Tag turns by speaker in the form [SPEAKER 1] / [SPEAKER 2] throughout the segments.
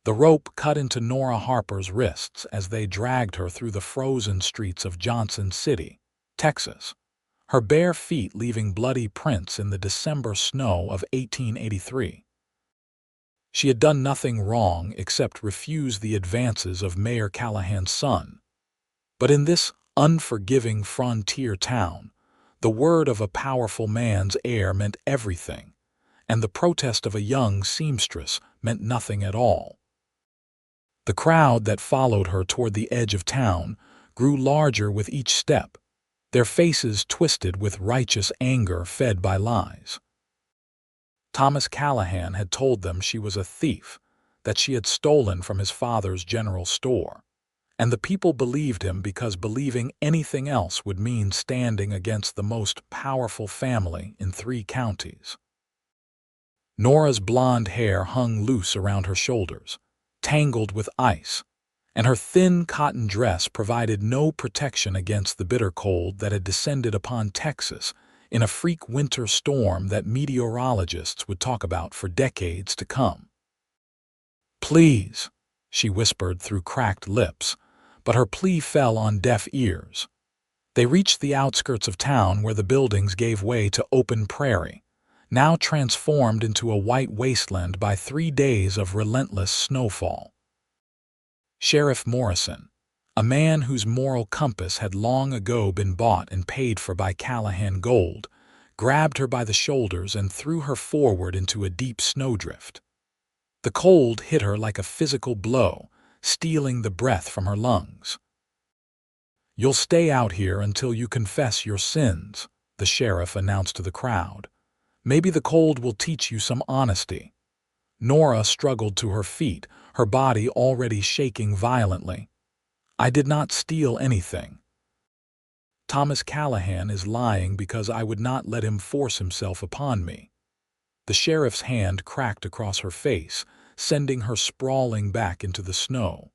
[SPEAKER 1] The rope cut into Norah Harper's wrists as they dragged her through the frozen streets of Johnson City, Texas, her bare feet leaving bloody prints in the December snow of 1883. She had done nothing wrong except refuse the advances of Mayor Callahan's son. But in this unforgiving frontier town, the word of a powerful man's heir meant everything, and the protest of a young seamstress meant nothing at all. The crowd that followed her toward the edge of town grew larger with each step, their faces twisted with righteous anger fed by lies. Thomas Callahan had told them she was a thief, that she had stolen from his father's general store, and the people believed him because believing anything else would mean standing against the most powerful family in 3 counties. Norah's blonde hair hung loose around her shoulders, tangled with ice, and her thin cotton dress provided no protection against the bitter cold that had descended upon Texas in a freak winter storm that meteorologists would talk about for decades to come. "Please," she whispered through cracked lips, but her plea fell on deaf ears. They reached the outskirts of town where the buildings gave way to open prairie, now transformed into a white wasteland by 3 days of relentless snowfall. Sheriff Morrison, a man whose moral compass had long ago been bought and paid for by Callahan gold, grabbed her by the shoulders and threw her forward into a deep snowdrift. The cold hit her like a physical blow, stealing the breath from her lungs. "You'll stay out here until you confess your sins," the sheriff announced to the crowd. "Maybe the cold will teach you some honesty." Norah struggled to her feet, her body already shaking violently. "I did not steal anything. Thomas Callahan is lying because I would not let him force himself upon me." The sheriff's hand cracked across her face, sending her sprawling back into the snow.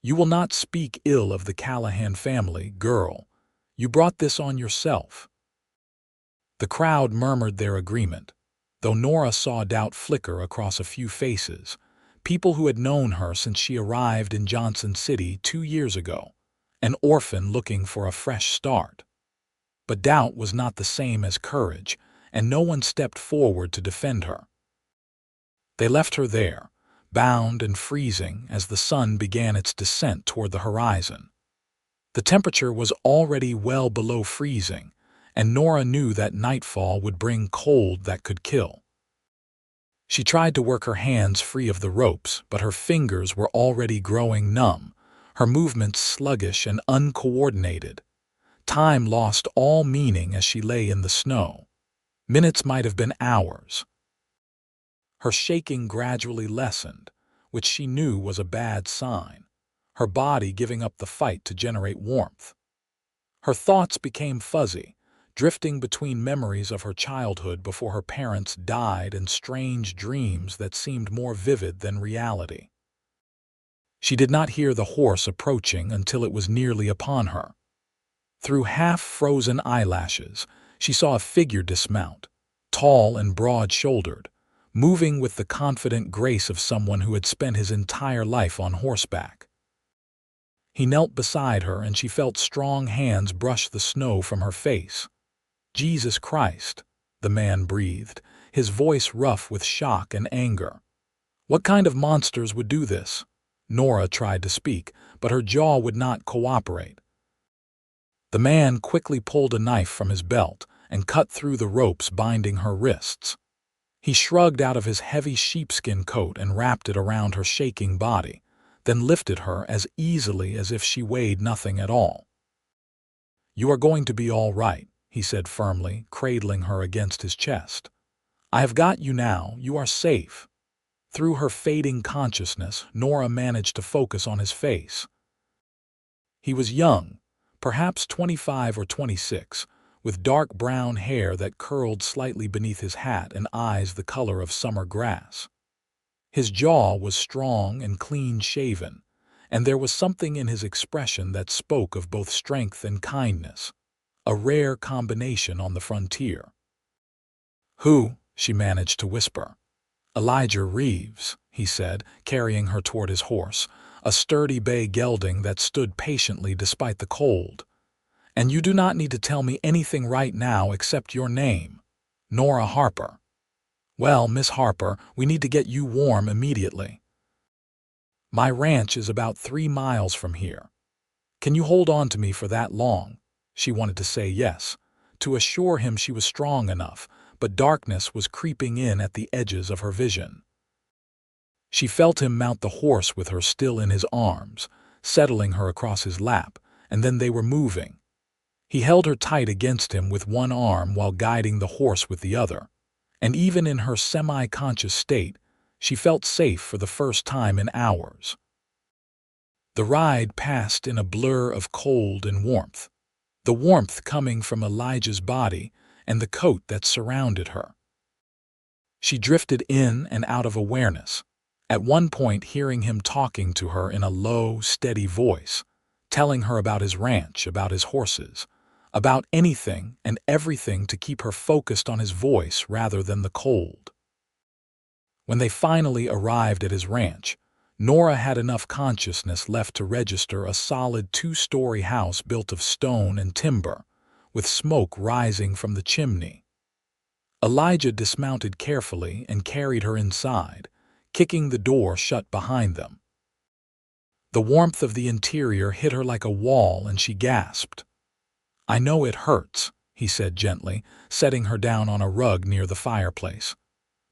[SPEAKER 1] "You will not speak ill of the Callahan family, girl. You brought this on yourself." The crowd murmured their agreement, though Norah saw doubt flicker across a few faces, people who had known her since she arrived in Johnson City 2 years ago, an orphan looking for a fresh start. But doubt was not the same as courage, and no one stepped forward to defend her. They left her there, bound and freezing as the sun began its descent toward the horizon. The temperature was already well below freezing, and Norah knew that nightfall would bring cold that could kill. She tried to work her hands free of the ropes, but her fingers were already growing numb, her movements sluggish and uncoordinated. Time lost all meaning as she lay in the snow. Minutes might have been hours. Her shaking gradually lessened, which she knew was a bad sign, her body giving up the fight to generate warmth. Her thoughts became fuzzy, drifting between memories of her childhood before her parents died and strange dreams that seemed more vivid than reality. She did not hear the horse approaching until it was nearly upon her. Through half-frozen eyelashes, she saw a figure dismount, tall and broad-shouldered, moving with the confident grace of someone who had spent his entire life on horseback. He knelt beside her and she felt strong hands brush the snow from her face. "Jesus Christ," the man breathed, his voice rough with shock and anger. "What kind of monsters would do this?" Norah tried to speak, but her jaw would not cooperate. The man quickly pulled a knife from his belt and cut through the ropes binding her wrists. He shrugged out of his heavy sheepskin coat and wrapped it around her shaking body, then lifted her as easily as if she weighed nothing at all. "You are going to be all right," he said firmly, cradling her against his chest. "I have got you now, you are safe." Through her fading consciousness, Norah managed to focus on his face. He was young, perhaps 25 or 26, with dark brown hair that curled slightly beneath his hat and eyes the color of summer grass. His jaw was strong and clean-shaven, and there was something in his expression that spoke of both strength and kindness, a rare combination on the frontier. "Who?" she managed to whisper. Elijah Reeves, he said, carrying her toward his horse, a sturdy bay gelding that stood patiently despite the cold. And you do not need to tell me anything right now except your name. Norah Harper. Well, Miss Harper, we need to get you warm immediately. My ranch is about 3 miles from here. Can you hold on to me for that long? She wanted to say yes, to assure him she was strong enough, but darkness was creeping in at the edges of her vision. She felt him mount the horse with her still in his arms, settling her across his lap, and then they were moving. He held her tight against him with one arm while guiding the horse with the other, and even in her semi-conscious state, she felt safe for the first time in hours. The ride passed in a blur of cold and warmth, the warmth coming from Elijah's body and the coat that surrounded her. She drifted in and out of awareness, at one point hearing him talking to her in a low, steady voice, telling her about his ranch, about his horses, about anything and everything to keep her focused on his voice rather than the cold. When they finally arrived at his ranch, Norah had enough consciousness left to register a solid 2-story house built of stone and timber, with smoke rising from the chimney. Elijah dismounted carefully and carried her inside, kicking the door shut behind them. The warmth of the interior hit her like a wall and she gasped. "I know it hurts," he said gently, setting her down on a rug near the fireplace.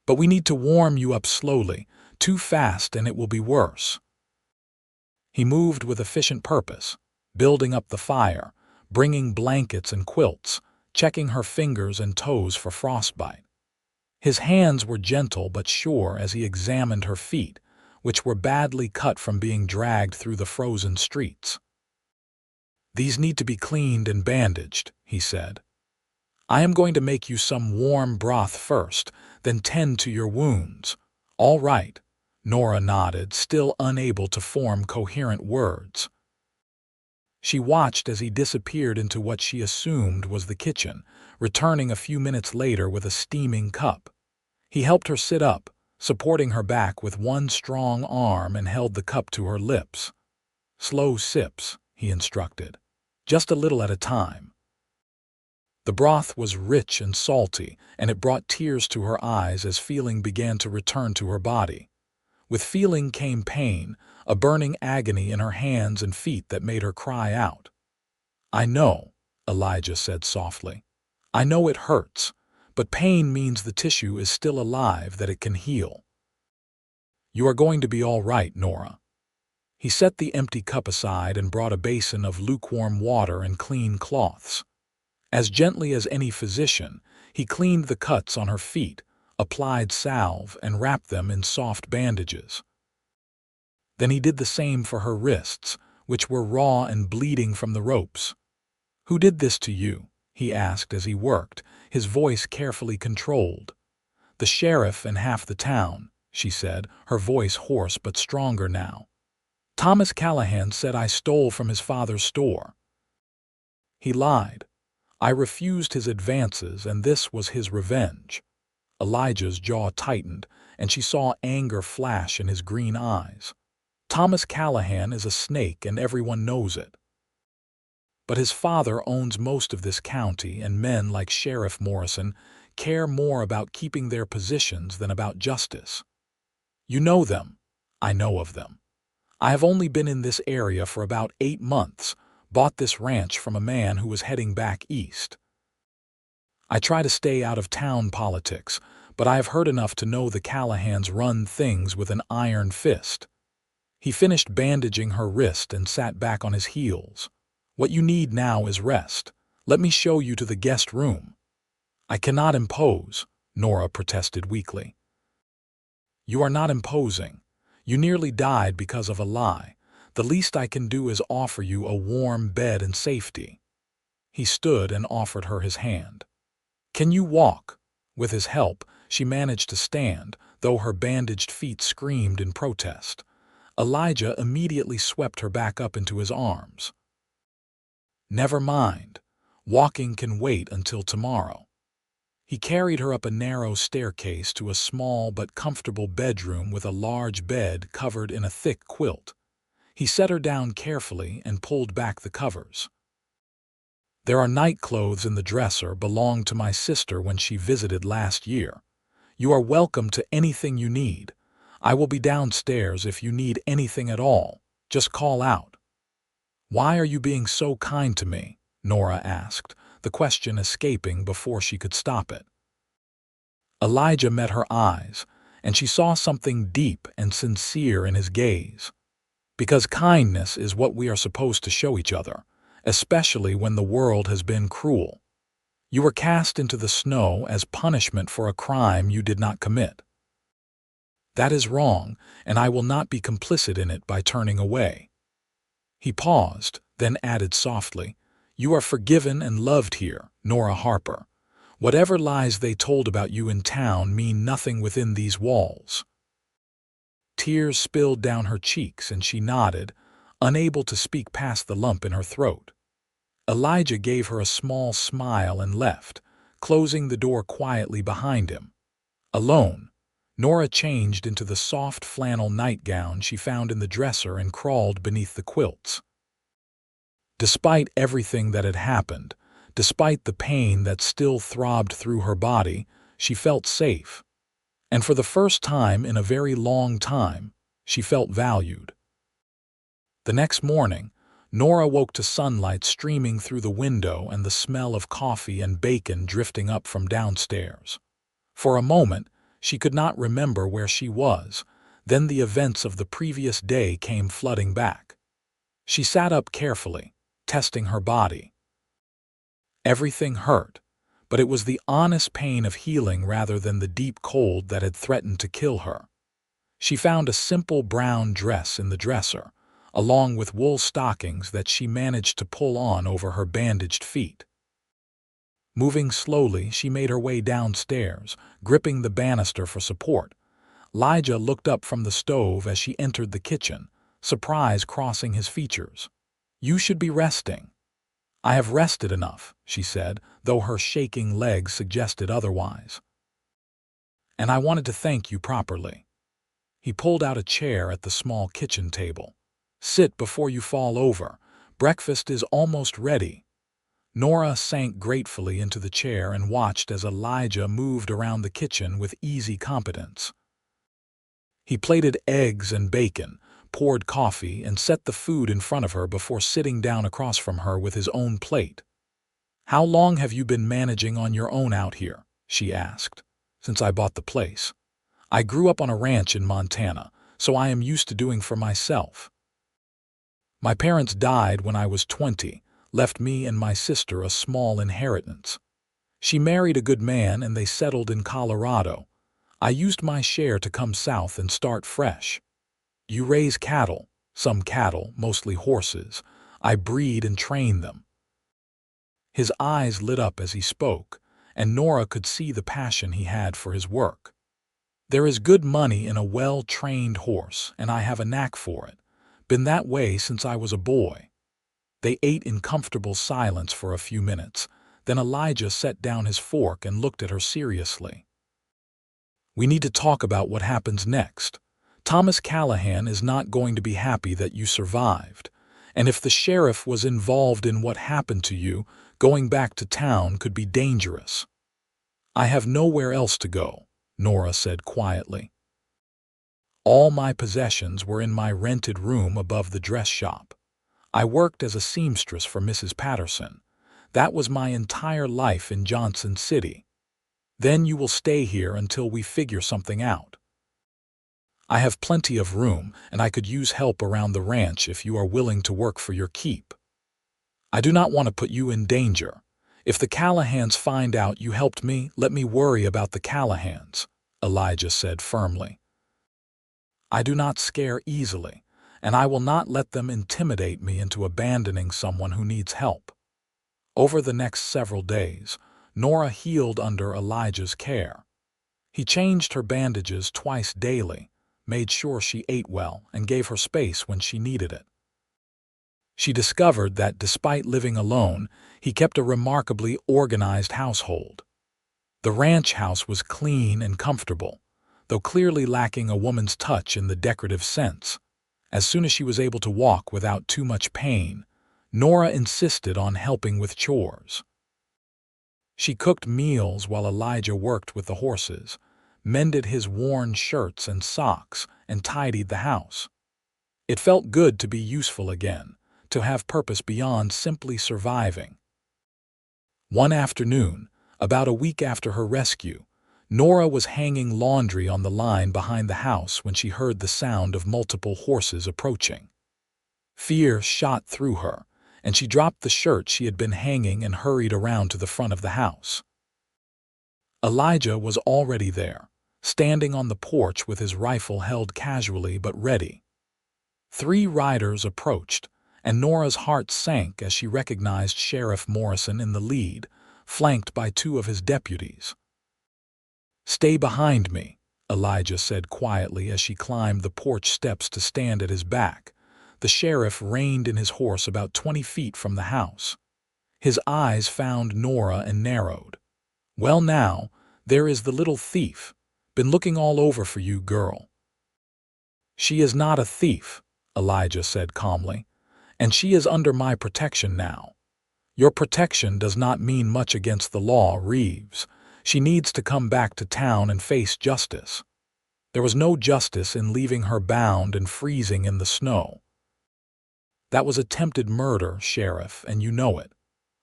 [SPEAKER 1] "But we need to warm you up slowly. Too fast and it will be worse." He moved with efficient purpose, building up the fire, bringing blankets and quilts, checking her fingers and toes for frostbite. His hands were gentle but sure as he examined her feet, which were badly cut from being dragged through the frozen streets. "These need to be cleaned and bandaged," he said. "I am going to make you some warm broth first, then tend to your wounds." "All right," Norah nodded, still unable to form coherent words. She watched as he disappeared into what she assumed was the kitchen, returning a few minutes later with a steaming cup. He helped her sit up, supporting her back with one strong arm, and held the cup to her lips. "Slow sips," he instructed. "Just a little at a time." The broth was rich and salty, and it brought tears to her eyes as feeling began to return to her body. With feeling came pain, a burning agony in her hands and feet that made her cry out. "I know," Elijah said softly. "I know it hurts, but pain means the tissue is still alive, that it can heal. You are going to be all right, Norah." He set the empty cup aside and brought a basin of lukewarm water and clean cloths. As gently as any physician, he cleaned the cuts on her feet, applied salve, and wrapped them in soft bandages. Then he did the same for her wrists, which were raw and bleeding from the ropes. "Who did this to you?" he asked as he worked, his voice carefully controlled. "The sheriff and half the town," she said, her voice hoarse but stronger now. "Thomas Callahan said I stole from his father's store." He lied. "I refused his advances, and this was his revenge." Elijah's jaw tightened, and she saw anger flash in his green eyes. "Thomas Callahan is a snake, and everyone knows it. But his father owns most of this county, and men like Sheriff Morrison care more about keeping their positions than about justice. You know them. I know of them. I have only been in this area for about 8 months, bought this ranch from a man who was heading back east. I try to stay out of town politics, but I have heard enough to know the Callahans run things with an iron fist." He finished bandaging her wrist and sat back on his heels. "What you need now is rest. Let me show you to the guest room." "I cannot impose," Norah protested weakly. "You are not imposing. You nearly died because of a lie. The least I can do is offer you a warm bed and safety." He stood and offered her his hand. "Can you walk?" With his help, she managed to stand, though her bandaged feet screamed in protest. Elijah immediately swept her back up into his arms. "Never mind. Walking can wait until tomorrow." He carried her up a narrow staircase to a small but comfortable bedroom with a large bed covered in a thick quilt. He set her down carefully and pulled back the covers. "There are night clothes in the dresser belonged to my sister when she visited last year. You are welcome to anything you need. I will be downstairs if you need anything at all. Just call out." "Why are you being so kind to me?" Norah asked, the question escaping before she could stop it. Elijah met her eyes, and she saw something deep and sincere in his gaze. "Because kindness is what we are supposed to show each other, especially when the world has been cruel. You were cast into the snow as punishment for a crime you did not commit. That is wrong, and I will not be complicit in it by turning away." He paused, then added softly, "You are forgiven and loved here, Norah Harper. Whatever lies they told about you in town mean nothing within these walls." Tears spilled down her cheeks and she nodded, unable to speak past the lump in her throat. Elijah gave her a small smile and left, closing the door quietly behind him. Alone, Norah changed into the soft flannel nightgown she found in the dresser and crawled beneath the quilts. Despite everything that had happened, despite the pain that still throbbed through her body, she felt safe. And for the first time in a very long time, she felt valued. The next morning, Norah woke to sunlight streaming through the window and the smell of coffee and bacon drifting up from downstairs. For a moment, she could not remember where she was, then the events of the previous day came flooding back. She sat up carefully, testing her body. Everything hurt, but it was the honest pain of healing rather than the deep cold that had threatened to kill her. She found a simple brown dress in the dresser, along with wool stockings that she managed to pull on over her bandaged feet. Moving slowly, she made her way downstairs, gripping the banister for support. Elijah looked up from the stove as she entered the kitchen, surprise crossing his features. "You should be resting." "I have rested enough," she said, though her shaking legs suggested otherwise. "And I wanted to thank you properly." He pulled out a chair at the small kitchen table. "Sit before you fall over. Breakfast is almost ready." Norah sank gratefully into the chair and watched as Elijah moved around the kitchen with easy competence. He plated eggs and bacon, poured coffee, and set the food in front of her before sitting down across from her with his own plate. "How long have you been managing on your own out here?" she asked. "Since I bought the place. I grew up on a ranch in Montana, so I am used to doing for myself. My parents died when I was 20, left me and my sister a small inheritance. She married a good man and they settled in Colorado. I used my share to come south and start fresh. You raise cattle, some cattle, mostly horses. I breed and train them." His eyes lit up as he spoke, and Norah could see the passion he had for his work. "There is good money in a well-trained horse, and I have a knack for it. Been that way since I was a boy." They ate in comfortable silence for a few minutes. Then Elijah set down his fork and looked at her seriously. "We need to talk about what happens next. Thomas Callahan is not going to be happy that you survived. And if the sheriff was involved in what happened to you, going back to town could be dangerous." "I have nowhere else to go," Norah said quietly. "All my possessions were in my rented room above the dress shop. I worked as a seamstress for Mrs. Patterson. That was my entire life in Johnson City. Then you will stay here until we figure something out. I have plenty of room, and I could use help around the ranch if you are willing to work for your keep. I do not want to put you in danger. If the Callahans find out you helped me, let me worry about the Callahans," Elijah said firmly. "I do not scare easily, and I will not let them intimidate me into abandoning someone who needs help." Over the next several days, Norah healed under Elijah's care. He changed her bandages twice daily, made sure she ate well, and gave her space when she needed it. She discovered that despite living alone, he kept a remarkably organized household. The ranch house was clean and comfortable, though clearly lacking a woman's touch in the decorative sense. As soon as she was able to walk without too much pain, Norah insisted on helping with chores. She cooked meals while Elijah worked with the horses, mended his worn shirts and socks, and tidied the house. It felt good to be useful again, to have purpose beyond simply surviving. One afternoon, about a week after her rescue, Norah was hanging laundry on the line behind the house when she heard the sound of multiple horses approaching. Fear shot through her, and she dropped the shirt she had been hanging and hurried around to the front of the house. Elijah was already there, standing on the porch with his rifle held casually but ready. 3 riders approached, and Norah's heart sank as she recognized Sheriff Morrison in the lead, flanked by 2 of his deputies. "Stay behind me," Elijah said quietly as she climbed the porch steps to stand at his back. The sheriff reined in his horse about 20 feet from the house. His eyes found Norah and narrowed. "Well now, there is the little thief. Been looking all over for you, girl." "She is not a thief," Elijah said calmly, "and she is under my protection now." "Your protection does not mean much against the law, Reeves. She needs to come back to town and face justice." There was no justice in leaving her bound and freezing in the snow. "That was attempted murder, Sheriff, and you know it."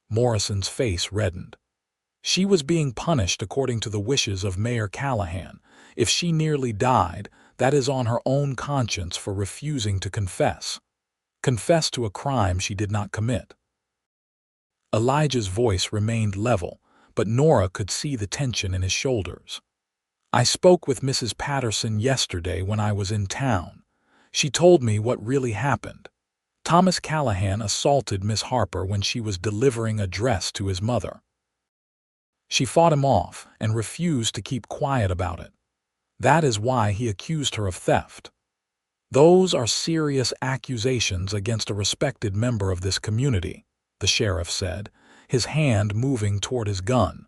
[SPEAKER 1] Morrison's face reddened. "She was being punished according to the wishes of Mayor Callahan. If she nearly died, that is on her own conscience for refusing to confess. Confess to a crime she did not commit." Elijah's voice remained level, but Norah could see the tension in his shoulders. "I spoke with Mrs. Patterson yesterday when I was in town. She told me what really happened. Thomas Callahan assaulted Miss Harper when she was delivering a dress to his mother. She fought him off and refused to keep quiet about it. That is why he accused her of theft. Those are serious accusations against a respected member of this community," the sheriff said, his hand moving toward his gun.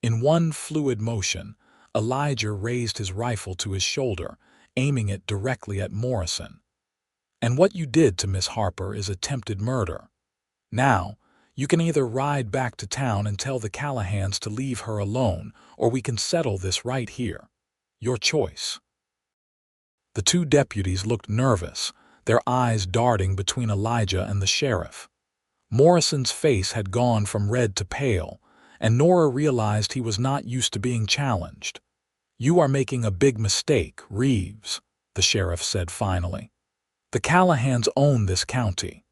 [SPEAKER 1] In one fluid motion, Elijah raised his rifle to his shoulder, aiming it directly at Morrison. "And what you did to Miss Harper is attempted murder. Now, you can either ride back to town and tell the Callahans to leave her alone, or we can settle this right here. Your choice." The 2 deputies looked nervous, their eyes darting between Elijah and the sheriff. Morrison's face had gone from red to pale, and Norah realized he was not used to being challenged. "You are making a big mistake, Reeves," the sheriff said finally. "The Callahans own this county.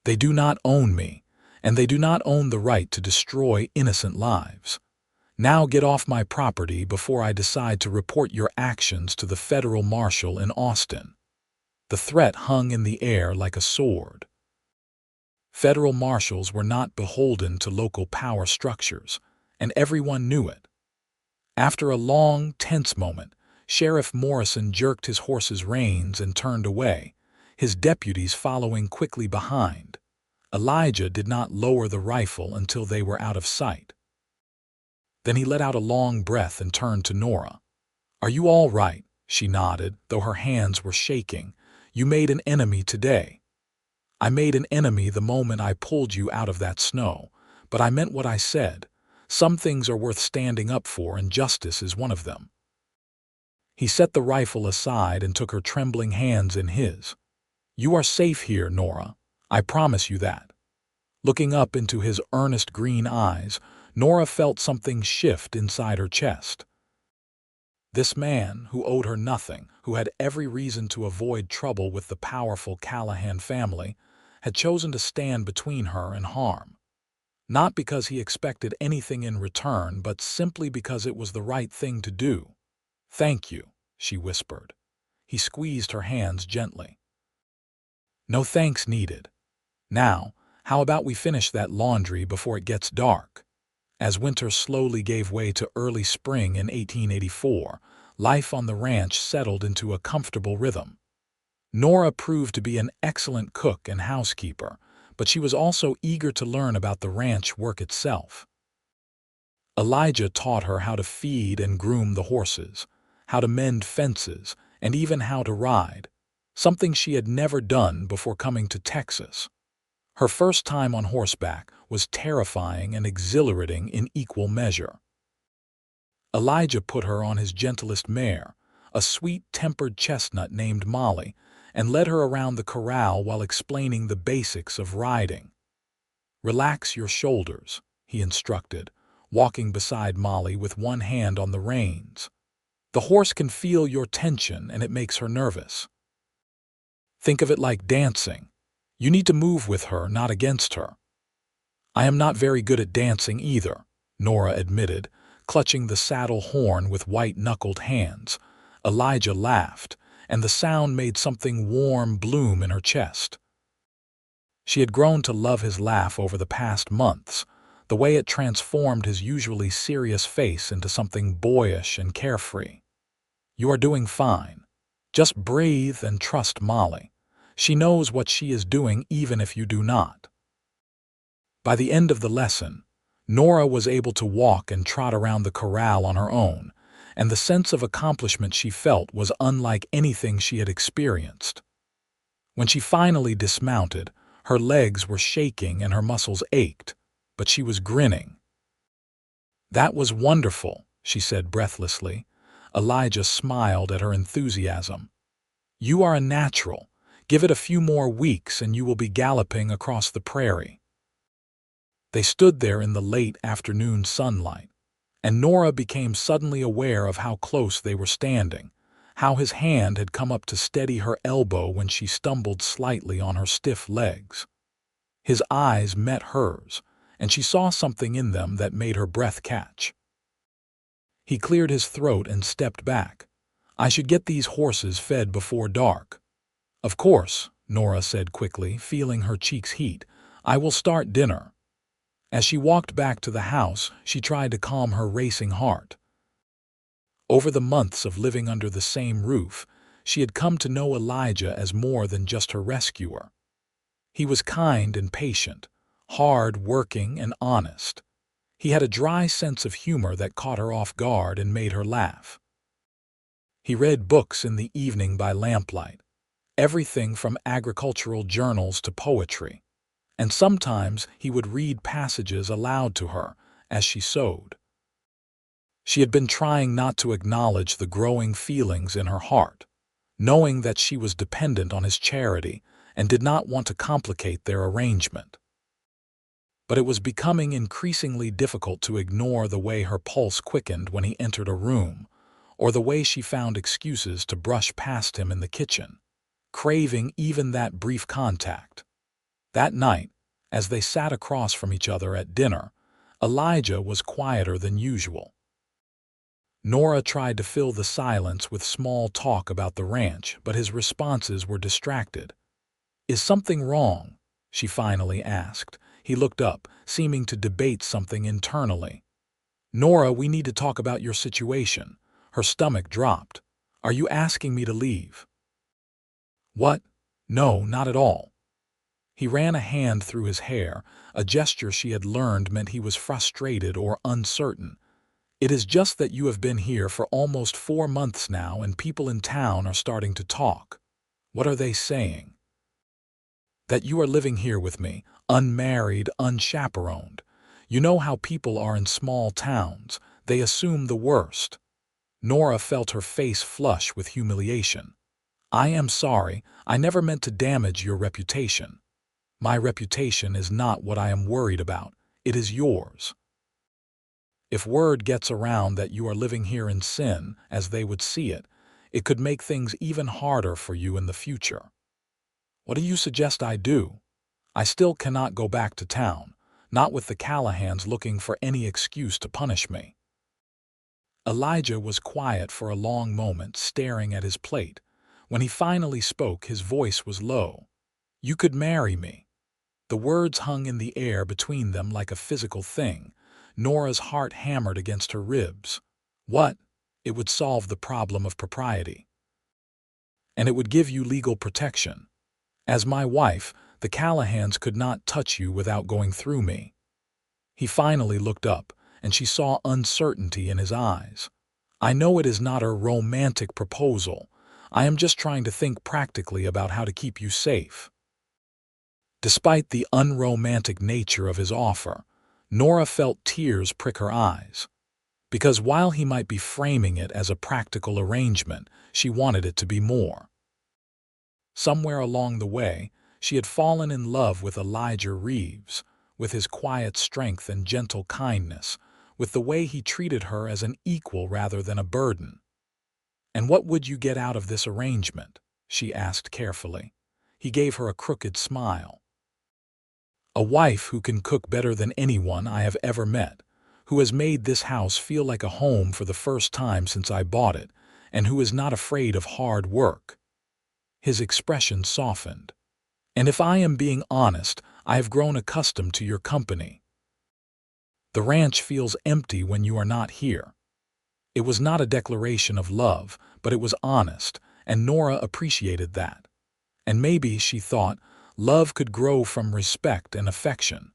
[SPEAKER 1] They do not own me, and they do not own the right to destroy innocent lives. Now get off my property before I decide to report your actions to the federal marshal in Austin." The threat hung in the air like a sword. Federal marshals were not beholden to local power structures, and everyone knew it. After a long, tense moment, Sheriff Morrison jerked his horse's reins and turned away, his deputies following quickly behind. Elijah did not lower the rifle until they were out of sight. Then he let out a long breath and turned to Norah. "Are you all right?" She nodded, though her hands were shaking. "You made an enemy today." "I made an enemy the moment I pulled you out of that snow, but I meant what I said. Some things are worth standing up for, and justice is one of them." He set the rifle aside and took her trembling hands in his. "You are safe here, Norah. I promise you that." Looking up into his earnest green eyes, Norah felt something shift inside her chest. This man, who owed her nothing, who had every reason to avoid trouble with the powerful Callahan family, had chosen to stand between her and harm. Not because he expected anything in return, but simply because it was the right thing to do. "Thank you," she whispered. He squeezed her hands gently. "No thanks needed. Now, how about we finish that laundry before it gets dark?" As winter slowly gave way to early spring in 1884, life on the ranch settled into a comfortable rhythm. Norah proved to be an excellent cook and housekeeper, but she was also eager to learn about the ranch work itself. Elijah taught her how to feed and groom the horses, how to mend fences, and even how to ride, something she had never done before coming to Texas. Her first time on horseback was terrifying and exhilarating in equal measure. Elijah put her on his gentlest mare, a sweet-tempered chestnut named Molly, and led her around the corral while explaining the basics of riding. "Relax your shoulders," he instructed, walking beside Molly with one hand on the reins. "The horse can feel your tension and it makes her nervous. Think of it like dancing. You need to move with her, not against her." "I am not very good at dancing either," Norah admitted, clutching the saddle horn with white-knuckled hands. Elijah laughed, and the sound made something warm bloom in her chest. She had grown to love his laugh over the past months, the way it transformed his usually serious face into something boyish and carefree. "You are doing fine. Just breathe and trust Molly. She knows what she is doing even if you do not." By the end of the lesson, Norah was able to walk and trot around the corral on her own, and the sense of accomplishment she felt was unlike anything she had experienced. When she finally dismounted, her legs were shaking and her muscles ached, but she was grinning. "That was wonderful," she said breathlessly. Elijah smiled at her enthusiasm. "You are a natural. Give it a few more weeks and you will be galloping across the prairie." They stood there in the late afternoon sunlight, and Norah became suddenly aware of how close they were standing, how his hand had come up to steady her elbow when she stumbled slightly on her stiff legs. His eyes met hers, and she saw something in them that made her breath catch. He cleared his throat and stepped back. "I should get these horses fed before dark." "Of course," Norah said quickly, feeling her cheeks heat. "I will start dinner." As she walked back to the house, she tried to calm her racing heart. Over the months of living under the same roof, she had come to know Elijah as more than just her rescuer. He was kind and patient, hard-working and honest. He had a dry sense of humor that caught her off guard and made her laugh. He read books in the evening by lamplight, everything from agricultural journals to poetry, and sometimes he would read passages aloud to her as she sewed. She had been trying not to acknowledge the growing feelings in her heart, knowing that she was dependent on his charity and did not want to complicate their arrangement. But it was becoming increasingly difficult to ignore the way her pulse quickened when he entered a room, or the way she found excuses to brush past him in the kitchen, craving even that brief contact. That night, as they sat across from each other at dinner, Elijah was quieter than usual. Norah tried to fill the silence with small talk about the ranch, but his responses were distracted. "Is something wrong?" she finally asked. He looked up, seeming to debate something internally. "Norah, we need to talk about your situation." Her stomach dropped. "Are you asking me to leave?" "What? No, not at all." He ran a hand through his hair, a gesture she had learned meant he was frustrated or uncertain. "It is just that you have been here for almost 4 months now and people in town are starting to talk." "What are they saying?" "That you are living here with me, unmarried, unchaperoned. You know how people are in small towns. They assume the worst." Norah felt her face flush with humiliation. "I am sorry. I never meant to damage your reputation." "My reputation is not what I am worried about. It is yours. If word gets around that you are living here in sin, as they would see it, it could make things even harder for you in the future." "What do you suggest I do?" "I still cannot go back to town, not with the Callahans looking for any excuse to punish me." Elijah was quiet for a long moment, staring at his plate. When he finally spoke, his voice was low. "You could marry me." The words hung in the air between them like a physical thing. Norah's heart hammered against her ribs. "What?" "It would solve the problem of propriety. And it would give you legal protection. As my wife, the Callahans could not touch you without going through me." He finally looked up, and she saw uncertainty in his eyes. "I know it is not a romantic proposal. I am just trying to think practically about how to keep you safe." Despite the unromantic nature of his offer, Norah felt tears prick her eyes. Because while he might be framing it as a practical arrangement, she wanted it to be more. Somewhere along the way, she had fallen in love with Elijah Reeves, with his quiet strength and gentle kindness, with the way he treated her as an equal rather than a burden. "And what would you get out of this arrangement?" she asked carefully. He gave her a crooked smile. "A wife who can cook better than anyone I have ever met, who has made this house feel like a home for the first time since I bought it, and who is not afraid of hard work." His expression softened. "And if I am being honest, I have grown accustomed to your company. The ranch feels empty when you are not here." It was not a declaration of love, but it was honest, and Norah appreciated that. And maybe, she thought, love could grow from respect and affection.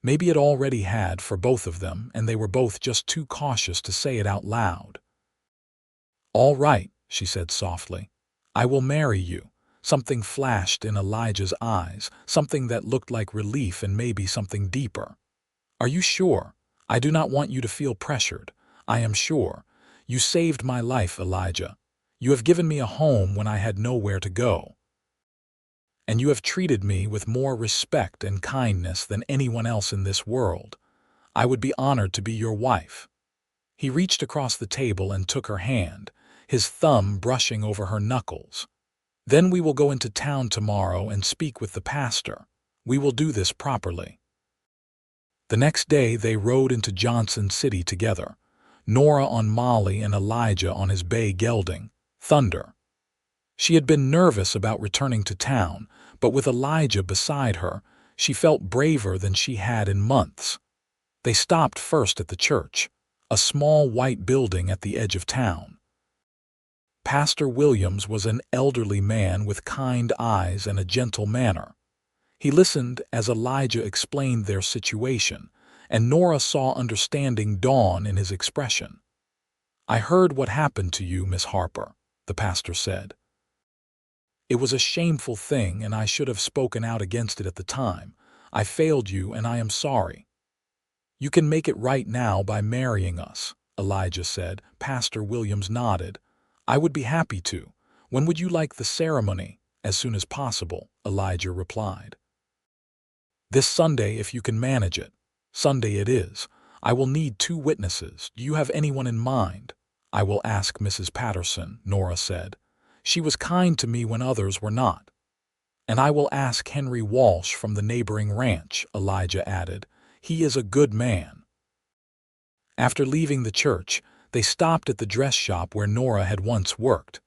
[SPEAKER 1] Maybe it already had for both of them, and they were both just too cautious to say it out loud. "All right," she said softly. "I will marry you." Something flashed in Elijah's eyes, something that looked like relief and maybe something deeper. "Are you sure? I do not want you to feel pressured. I am sure. You saved my life, Elijah. You have given me a home when I had nowhere to go. And you have treated me with more respect and kindness than anyone else in this world. I would be honored to be your wife." He reached across the table and took her hand, his thumb brushing over her knuckles. "Then we will go into town tomorrow and speak with the pastor. We will do this properly." The next day they rode into Johnson City together, Norah on Molly and Elijah on his bay gelding, Thunder. She had been nervous about returning to town, but with Elijah beside her, she felt braver than she had in months. They stopped first at the church, a small white building at the edge of town. Pastor Williams was an elderly man with kind eyes and a gentle manner. He listened as Elijah explained their situation, and Norah saw understanding dawn in his expression. "I heard what happened to you, Miss Harper," the pastor said. "It was a shameful thing, and I should have spoken out against it at the time. I failed you, and I am sorry." "You can make it right now by marrying us," Elijah said. Pastor Williams nodded. "I would be happy to. When would you like the ceremony?" "As soon as possible," Elijah replied. "This Sunday, if you can manage it." "Sunday it is. I will need 2 witnesses. Do you have anyone in mind?" "I will ask Mrs. Patterson," Norah said. "She was kind to me when others were not." "And I will ask Henry Walsh from the neighboring ranch," Elijah added. "He is a good man." After leaving the church, they stopped at the dress shop where Norah had once worked.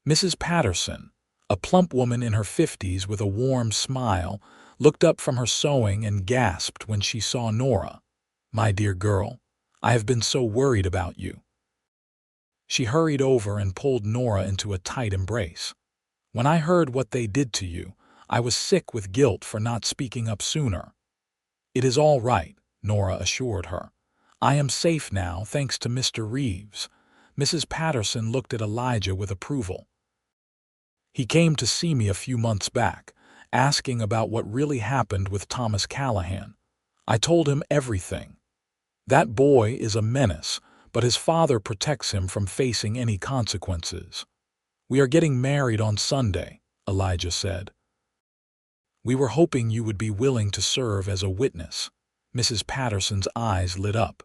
[SPEAKER 1] Mrs. Patterson, a plump woman in her 50s with a warm smile, looked up from her sewing and gasped when she saw Norah. "My dear girl, I have been so worried about you." She hurried over and pulled Norah into a tight embrace. "When I heard what they did to you, I was sick with guilt for not speaking up sooner." "It is all right," Norah assured her. "I am safe now, thanks to Mr. Reeves." Mrs. Patterson looked at Elijah with approval. "He came to see me a few months back, asking about what really happened with Thomas Callahan. I told him everything. That boy is a menace, but his father protects him from facing any consequences. We are getting married on Sunday," Elijah said. "We were hoping you would be willing to serve as a witness." Mrs. Patterson's eyes lit up.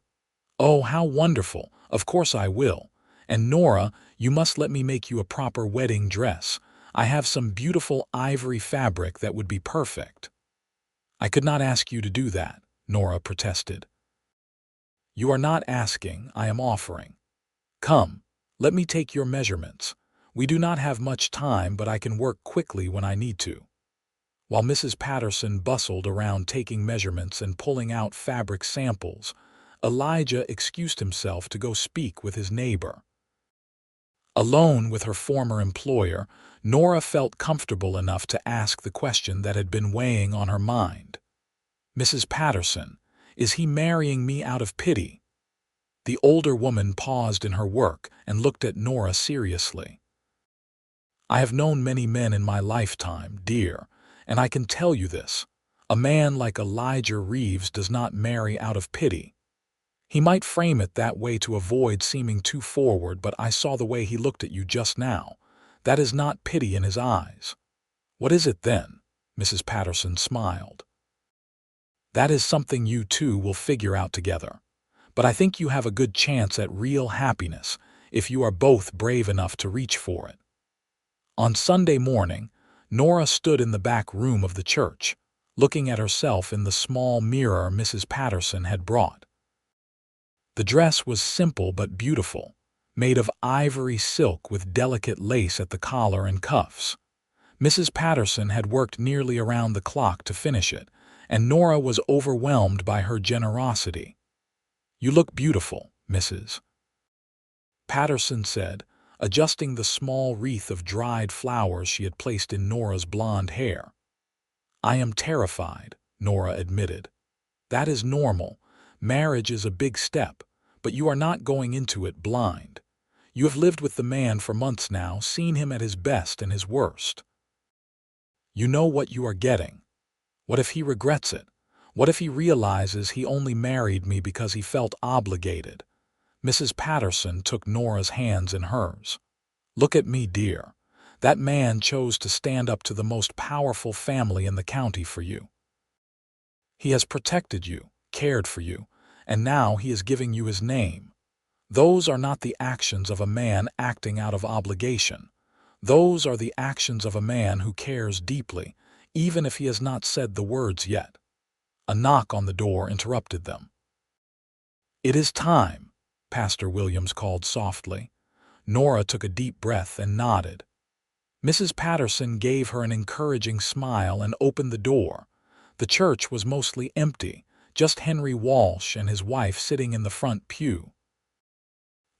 [SPEAKER 1] "Oh, how wonderful! Of course I will. And Norah, you must let me make you a proper wedding dress. I have some beautiful ivory fabric that would be perfect." "I could not ask you to do that," Norah protested. "You are not asking, I am offering. Come, let me take your measurements. We do not have much time, but I can work quickly when I need to." While Mrs. Patterson bustled around taking measurements and pulling out fabric samples, Elijah excused himself to go speak with his neighbor. Alone with her former employer, Norah felt comfortable enough to ask the question that had been weighing on her mind. "Mrs. Patterson, is he marrying me out of pity?" The older woman paused in her work and looked at Norah seriously. "I have known many men in my lifetime, dear, and I can tell you this. A man like Elijah Reeves does not marry out of pity. He might frame it that way to avoid seeming too forward, but I saw the way he looked at you just now. That is not pity in his eyes." "What is it then?" Mrs. Patterson smiled. "That is something you two will figure out together. But I think you have a good chance at real happiness if you are both brave enough to reach for it." On Sunday morning, Norah stood in the back room of the church, looking at herself in the small mirror Mrs. Patterson had brought. The dress was simple but beautiful, made of ivory silk with delicate lace at the collar and cuffs. Mrs. Patterson had worked nearly around the clock to finish it, and Norah was overwhelmed by her generosity. "You look beautiful, Mrs. Patterson said, adjusting the small wreath of dried flowers she had placed in Norah's blonde hair. "I am terrified," Norah admitted. "That is normal. Marriage is a big step, but you are not going into it blind. You have lived with the man for months now, seen him at his best and his worst. You know what you are getting. What if he regrets it? What if he realizes he only married me because he felt obligated?" Mrs. Patterson took Norah's hands in hers. "Look at me, dear. That man chose to stand up to the most powerful family in the county for you. He has protected you, cared for you, and now he is giving you his name. Those are not the actions of a man acting out of obligation. Those are the actions of a man who cares deeply, even if he has not said the words yet." A knock on the door interrupted them. "It is time," Pastor Williams called softly. Norah took a deep breath and nodded. Mrs. Patterson gave her an encouraging smile and opened the door. The church was mostly empty, just Henry Walsh and his wife sitting in the front pew.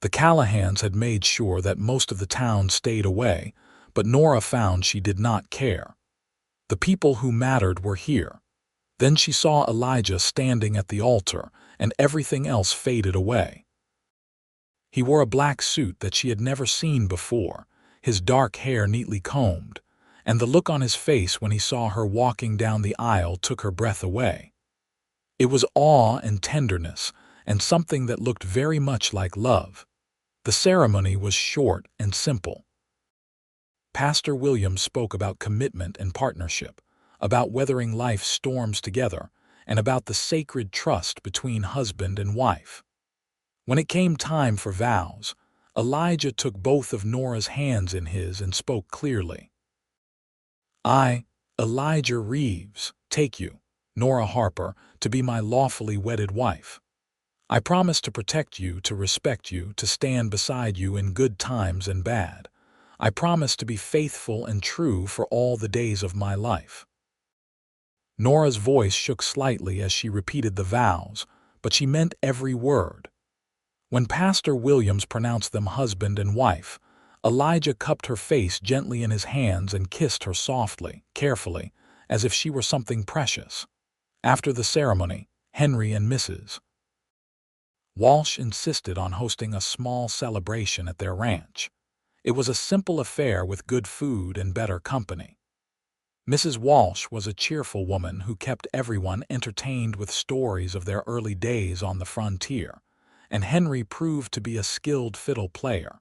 [SPEAKER 1] The Callahans had made sure that most of the town stayed away, but Norah found she did not care. The people who mattered were here. Then she saw Elijah standing at the altar, and everything else faded away. He wore a black suit that she had never seen before, his dark hair neatly combed, and the look on his face when he saw her walking down the aisle took her breath away. It was awe and tenderness, and something that looked very much like love. The ceremony was short and simple. Pastor Williams spoke about commitment and partnership, about weathering life's storms together, and about the sacred trust between husband and wife. When it came time for vows, Elijah took both of Norah's hands in his and spoke clearly. "I, Elijah Reeves, take you, Norah Harper, to be my lawfully wedded wife. I promise to protect you, to respect you, to stand beside you in good times and bad. I promise to be faithful and true for all the days of my life." Norah's voice shook slightly as she repeated the vows, but she meant every word. When Pastor Williams pronounced them husband and wife, Elijah cupped her face gently in his hands and kissed her softly, carefully, as if she were something precious. After the ceremony, Henry and Mrs. Walsh insisted on hosting a small celebration at their ranch. It was a simple affair with good food and better company. Mrs. Walsh was a cheerful woman who kept everyone entertained with stories of their early days on the frontier, and Henry proved to be a skilled fiddle player.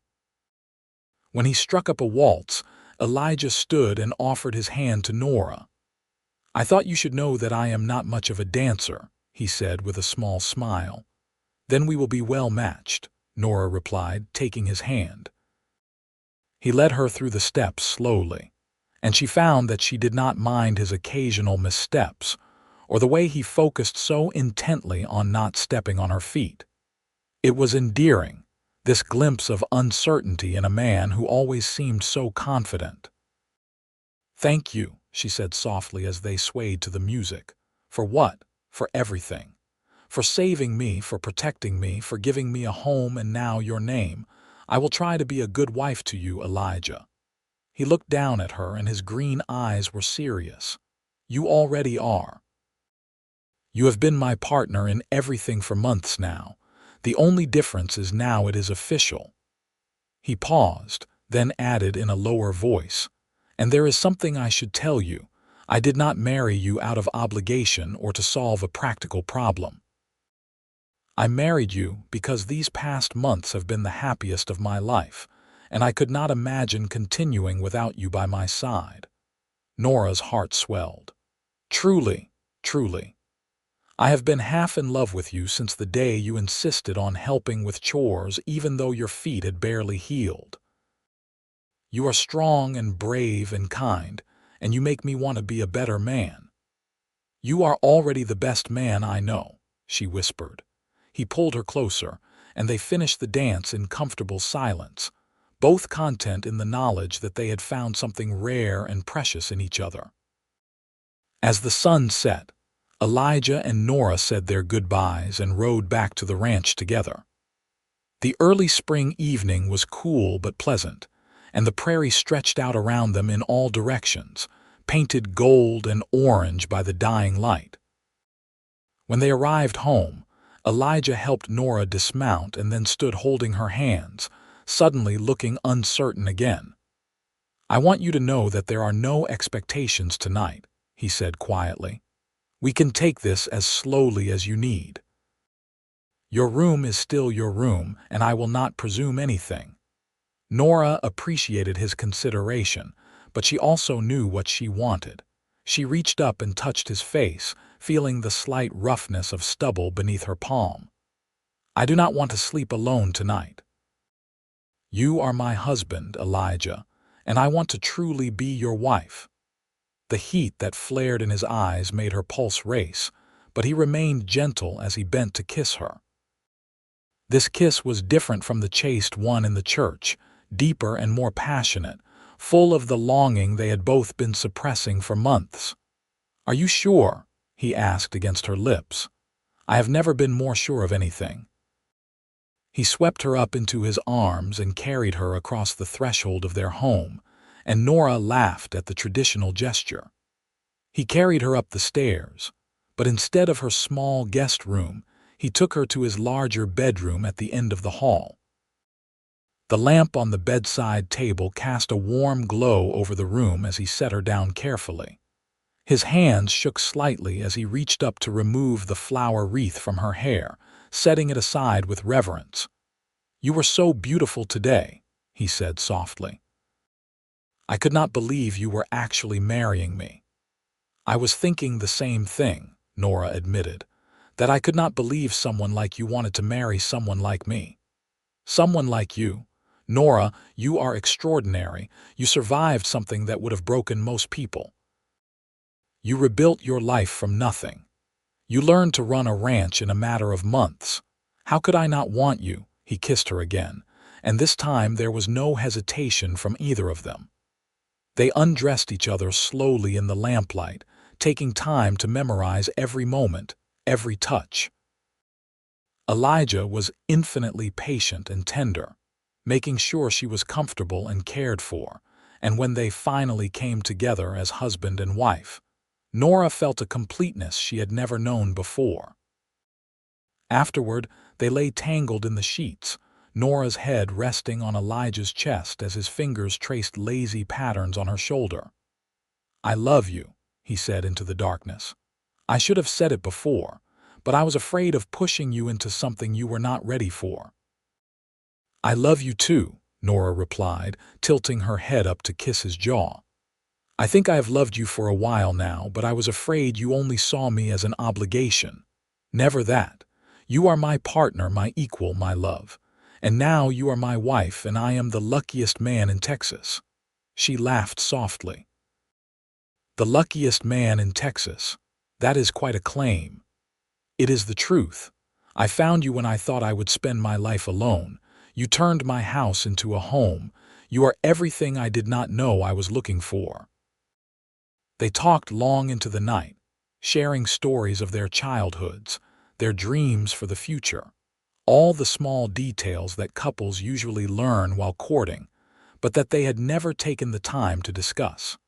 [SPEAKER 1] When he struck up a waltz, Elijah stood and offered his hand to Norah. "I thought you should know that I am not much of a dancer," he said with a small smile. "Then we will be well matched," Norah replied, taking his hand. He led her through the steps slowly, and she found that she did not mind his occasional missteps, or the way he focused so intently on not stepping on her feet. It was endearing, this glimpse of uncertainty in a man who always seemed so confident. "Thank you," she said softly as they swayed to the music. "For what? For everything. For saving me, for protecting me, for giving me a home and now your name. I will try to be a good wife to you, Elijah." He looked down at her and his green eyes were serious. "You already are. You have been my partner in everything for months now. The only difference is now it is official." He paused, then added in a lower voice, "And there is something I should tell you. I did not marry you out of obligation or to solve a practical problem. I married you because these past months have been the happiest of my life, and I could not imagine continuing without you by my side." Norah's heart swelled. "Truly, truly. I have been half in love with you since the day you insisted on helping with chores even though your feet had barely healed. You are strong and brave and kind, and you make me want to be a better man." "You are already the best man I know," she whispered. He pulled her closer, and they finished the dance in comfortable silence, both content in the knowledge that they had found something rare and precious in each other. As the sun set, Elijah and Norah said their goodbyes and rode back to the ranch together. The early spring evening was cool but pleasant, and the prairie stretched out around them in all directions, painted gold and orange by the dying light. When they arrived home, Elijah helped Norah dismount and then stood holding her hands, suddenly looking uncertain again. "I want you to know that there are no expectations tonight," he said quietly. "We can take this as slowly as you need. Your room is still your room, and I will not presume anything." Norah appreciated his consideration, but she also knew what she wanted. She reached up and touched his face, feeling the slight roughness of stubble beneath her palm. "I do not want to sleep alone tonight. You are my husband, Elijah, and I want to truly be your wife." The heat that flared in his eyes made her pulse race, but he remained gentle as he bent to kiss her. This kiss was different from the chaste one in the church, deeper and more passionate, full of the longing they had both been suppressing for months. "Are you sure?" he asked against her lips. "I have never been more sure of anything." He swept her up into his arms and carried her across the threshold of their home, and Norah laughed at the traditional gesture. He carried her up the stairs, but instead of her small guest room, he took her to his larger bedroom at the end of the hall. The lamp on the bedside table cast a warm glow over the room as he set her down carefully. His hands shook slightly as he reached up to remove the flower wreath from her hair, setting it aside with reverence. "You were so beautiful today," he said softly. "I could not believe you were actually marrying me." "I was thinking the same thing," Norah admitted, "that I could not believe someone like you wanted to marry someone like me. Someone like you. Norah, you are extraordinary. You survived something that would have broken most people. You rebuilt your life from nothing. You learned to run a ranch in a matter of months. How could I not want you?" He kissed her again, and this time there was no hesitation from either of them. They undressed each other slowly in the lamplight, taking time to memorize every moment, every touch. Elijah was infinitely patient and tender, making sure she was comfortable and cared for, and when they finally came together as husband and wife, Norah felt a completeness she had never known before. Afterward, they lay tangled in the sheets, Norah's head resting on Elijah's chest as his fingers traced lazy patterns on her shoulder. "I love you," he said into the darkness. "I should have said it before, but I was afraid of pushing you into something you were not ready for." "I love you too," Norah replied, tilting her head up to kiss his jaw. "I think I have loved you for a while now, but I was afraid you only saw me as an obligation. Never that. You are my partner, my equal, my love. And now you are my wife, and I am the luckiest man in Texas." She laughed softly. "The luckiest man in Texas. That is quite a claim." "It is the truth. I found you when I thought I would spend my life alone. You turned my house into a home. You are everything I did not know I was looking for." They talked long into the night, sharing stories of their childhoods, their dreams for the future, all the small details that couples usually learn while courting, but that they had never taken the time to discuss.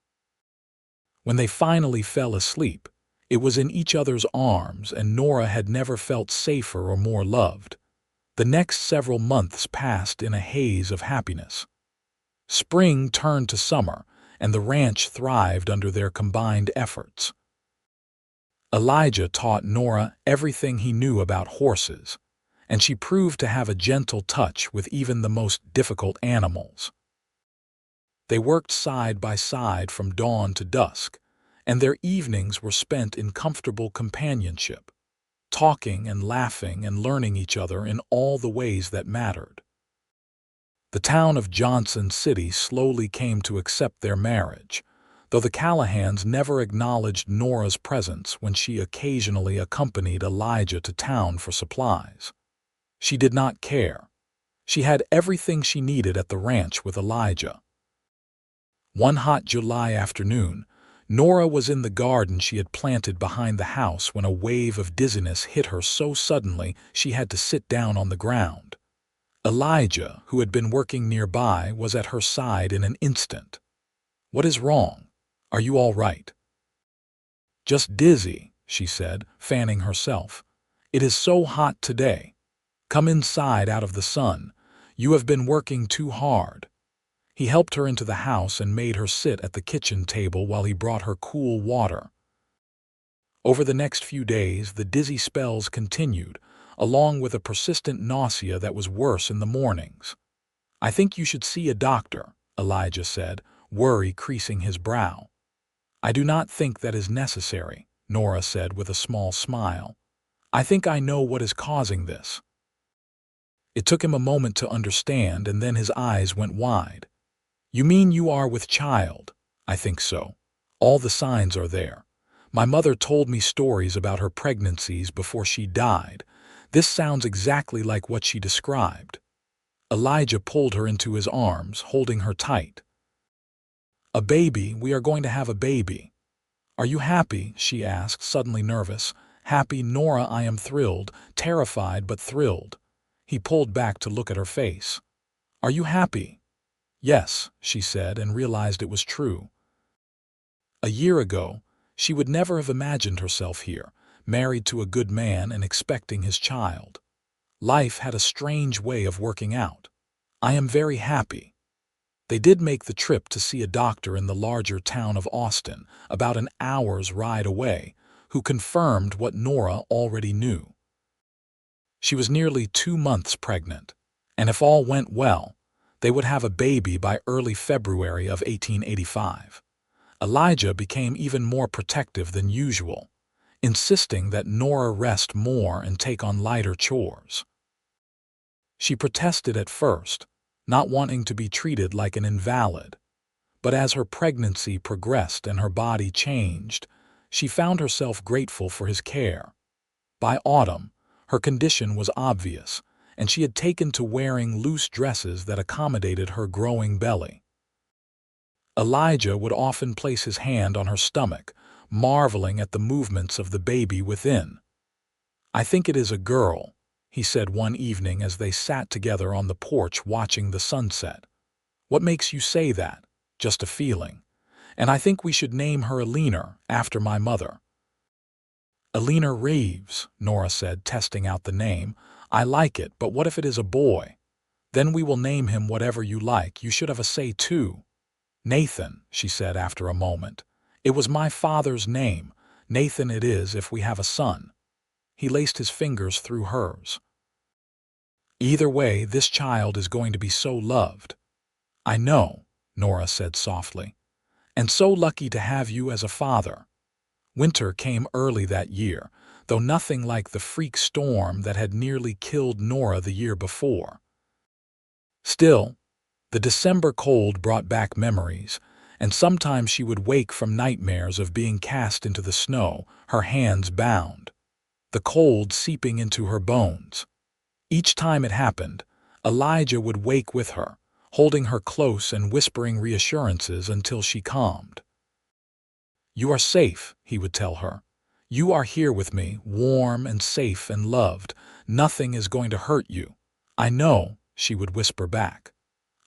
[SPEAKER 1] When they finally fell asleep, it was in each other's arms, and Norah had never felt safer or more loved. The next several months passed in a haze of happiness. Spring turned to summer, and the ranch thrived under their combined efforts. Elijah taught Norah everything he knew about horses, and she proved to have a gentle touch with even the most difficult animals. They worked side by side from dawn to dusk, and their evenings were spent in comfortable companionship, talking and laughing and learning each other in all the ways that mattered. The town of Johnson City slowly came to accept their marriage, though the Callahans never acknowledged Norah's presence when she occasionally accompanied Elijah to town for supplies. She did not care. She had everything she needed at the ranch with Elijah. One hot July afternoon, Norah was in the garden she had planted behind the house when a wave of dizziness hit her so suddenly she had to sit down on the ground. Elijah, who had been working nearby, was at her side in an instant. "What is wrong? Are you all right?" "Just dizzy," she said, fanning herself. "It is so hot today. Come inside out of the sun. You have been working too hard." He helped her into the house and made her sit at the kitchen table while he brought her cool water. Over the next few days, the dizzy spells continued, along with a persistent nausea that was worse in the mornings. "I think you should see a doctor," Elijah said, worry creasing his brow. "I do not think that is necessary," Norah said with a small smile. "I think I know what is causing this." It took him a moment to understand, and then his eyes went wide. "You mean you are with child?" "I think so. All the signs are there. My mother told me stories about her pregnancies before she died. This sounds exactly like what she described." Elijah pulled her into his arms, holding her tight. "A baby, we are going to have a baby." "Are you happy?" she asked, suddenly nervous. "Happy, Norah, I am thrilled, terrified but thrilled." He pulled back to look at her face. "Are you happy?" "Yes," she said, and realized it was true. A year ago, she would never have imagined herself here, married to a good man and expecting his child. Life had a strange way of working out. "I am very happy." They did make the trip to see a doctor in the larger town of Austin, about an hour's ride away, who confirmed what Norah already knew. She was nearly 2 months pregnant, and if all went well, they would have a baby by early February of 1885. Elijah became even more protective than usual, insisting that Norah rest more and take on lighter chores. She protested at first, not wanting to be treated like an invalid, but as her pregnancy progressed and her body changed, she found herself grateful for his care. By autumn, her condition was obvious, and she had taken to wearing loose dresses that accommodated her growing belly. Elijah would often place his hand on her stomach, marveling at the movements of the baby within. "I think it is a girl," he said one evening as they sat together on the porch watching the sunset. "What makes you say that?" "Just a feeling. And I think we should name her Elijah, after my mother." "Elijah Reeves," Norah said, testing out the name. "I like it, but what if it is a boy?" "Then we will name him whatever you like. You should have a say too." "Nathan," she said after a moment. "It was my father's name. Nathan it is if we have a son." He laced his fingers through hers. "Either way, this child is going to be so loved." "I know," Norah said softly. "And so lucky to have you as a father." Winter came early that year, though nothing like the freak storm that had nearly killed Norah the year before. Still, the December cold brought back memories, and sometimes she would wake from nightmares of being cast into the snow, her hands bound, the cold seeping into her bones. Each time it happened, Elijah would wake with her, holding her close and whispering reassurances until she calmed. "You are safe," he would tell her. "You are here with me, warm and safe and loved. Nothing is going to hurt you." "I know," she would whisper back.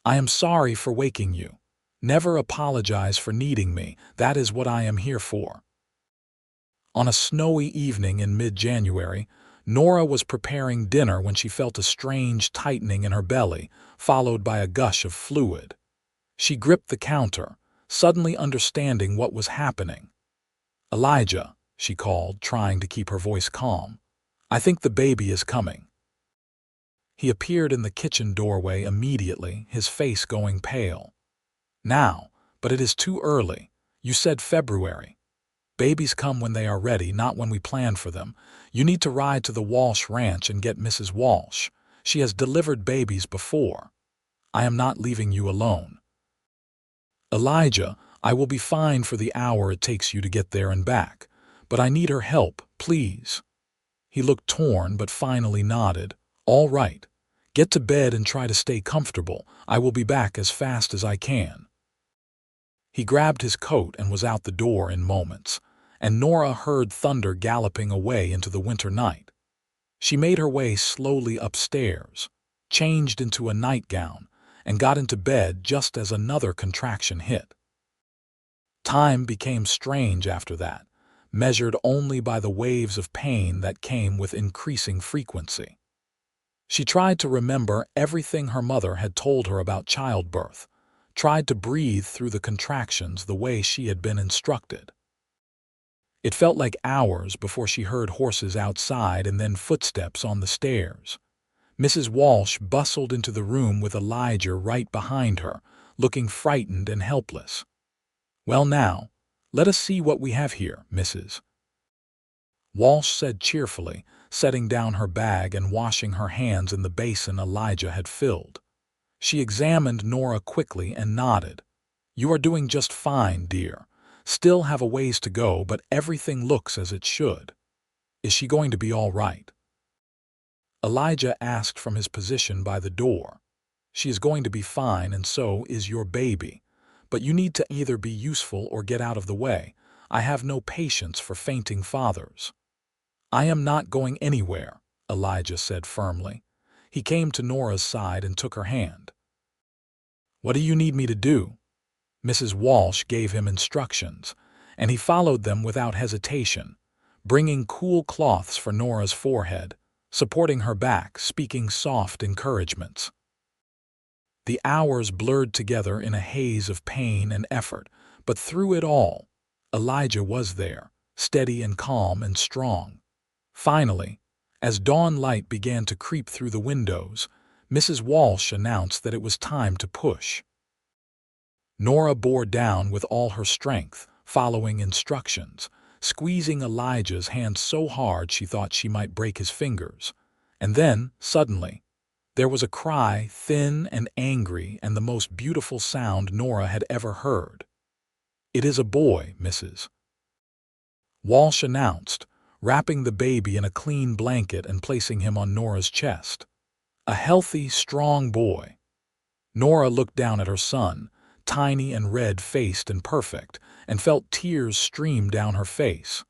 [SPEAKER 1] "I am sorry for waking you. Never apologize for needing me. That is what I am here for." On a snowy evening in mid-January, Norah was preparing dinner when she felt a strange tightening in her belly, followed by a gush of fluid. She gripped the counter, suddenly understanding what was happening. "Elijah," she called, trying to keep her voice calm. "I think the baby is coming." He appeared in the kitchen doorway immediately, his face going pale. "Now, but it is too early. You said February. Babies come when they are ready, not when we plan for them. You need to ride to the Walsh Ranch and get Mrs. Walsh. She has delivered babies before. I am not leaving you alone." "Elijah, I will be fine for the hour it takes you to get there and back, but I need her help, please." He looked torn but finally nodded. "All right. Get to bed and try to stay comfortable. I will be back as fast as I can." He grabbed his coat and was out the door in moments, and Norah heard thunder galloping away into the winter night. She made her way slowly upstairs, changed into a nightgown, and got into bed just as another contraction hit. Time became strange after that, measured only by the waves of pain that came with increasing frequency. She tried to remember everything her mother had told her about childbirth, tried to breathe through the contractions the way she had been instructed. It felt like hours before she heard horses outside and then footsteps on the stairs. Mrs. Walsh bustled into the room with Elijah right behind her, looking frightened and helpless. "Well now, let us see what we have here, Mrs." Walsh said cheerfully, setting down her bag and washing her hands in the basin Elijah had filled. She examined Norah quickly and nodded. "You are doing just fine, dear. Still have a ways to go, but everything looks as it should. Is she going to be all right?" Elijah asked from his position by the door. "She is going to be fine, and so is your baby. But you need to either be useful or get out of the way. I have no patience for fainting fathers." "I am not going anywhere," Elijah said firmly. He came to Norah's side and took her hand. "What do you need me to do?" Mrs. Walsh gave him instructions, and he followed them without hesitation, bringing cool cloths for Norah's forehead, supporting her back, speaking soft encouragements. The hours blurred together in a haze of pain and effort, but through it all, Elijah was there, steady and calm and strong. Finally, as dawn light began to creep through the windows, Mrs. Walsh announced that it was time to push. Norah bore down with all her strength, following instructions, squeezing Elijah's hand so hard she thought she might break his fingers. And then, suddenly, there was a cry, thin and angry, and the most beautiful sound Norah had ever heard. "It is a boy, Mrs." Walsh announced, wrapping the baby in a clean blanket and placing him on Norah's chest. "A healthy, strong boy." Norah looked down at her son, tiny and red-faced and perfect, and felt tears stream down her face.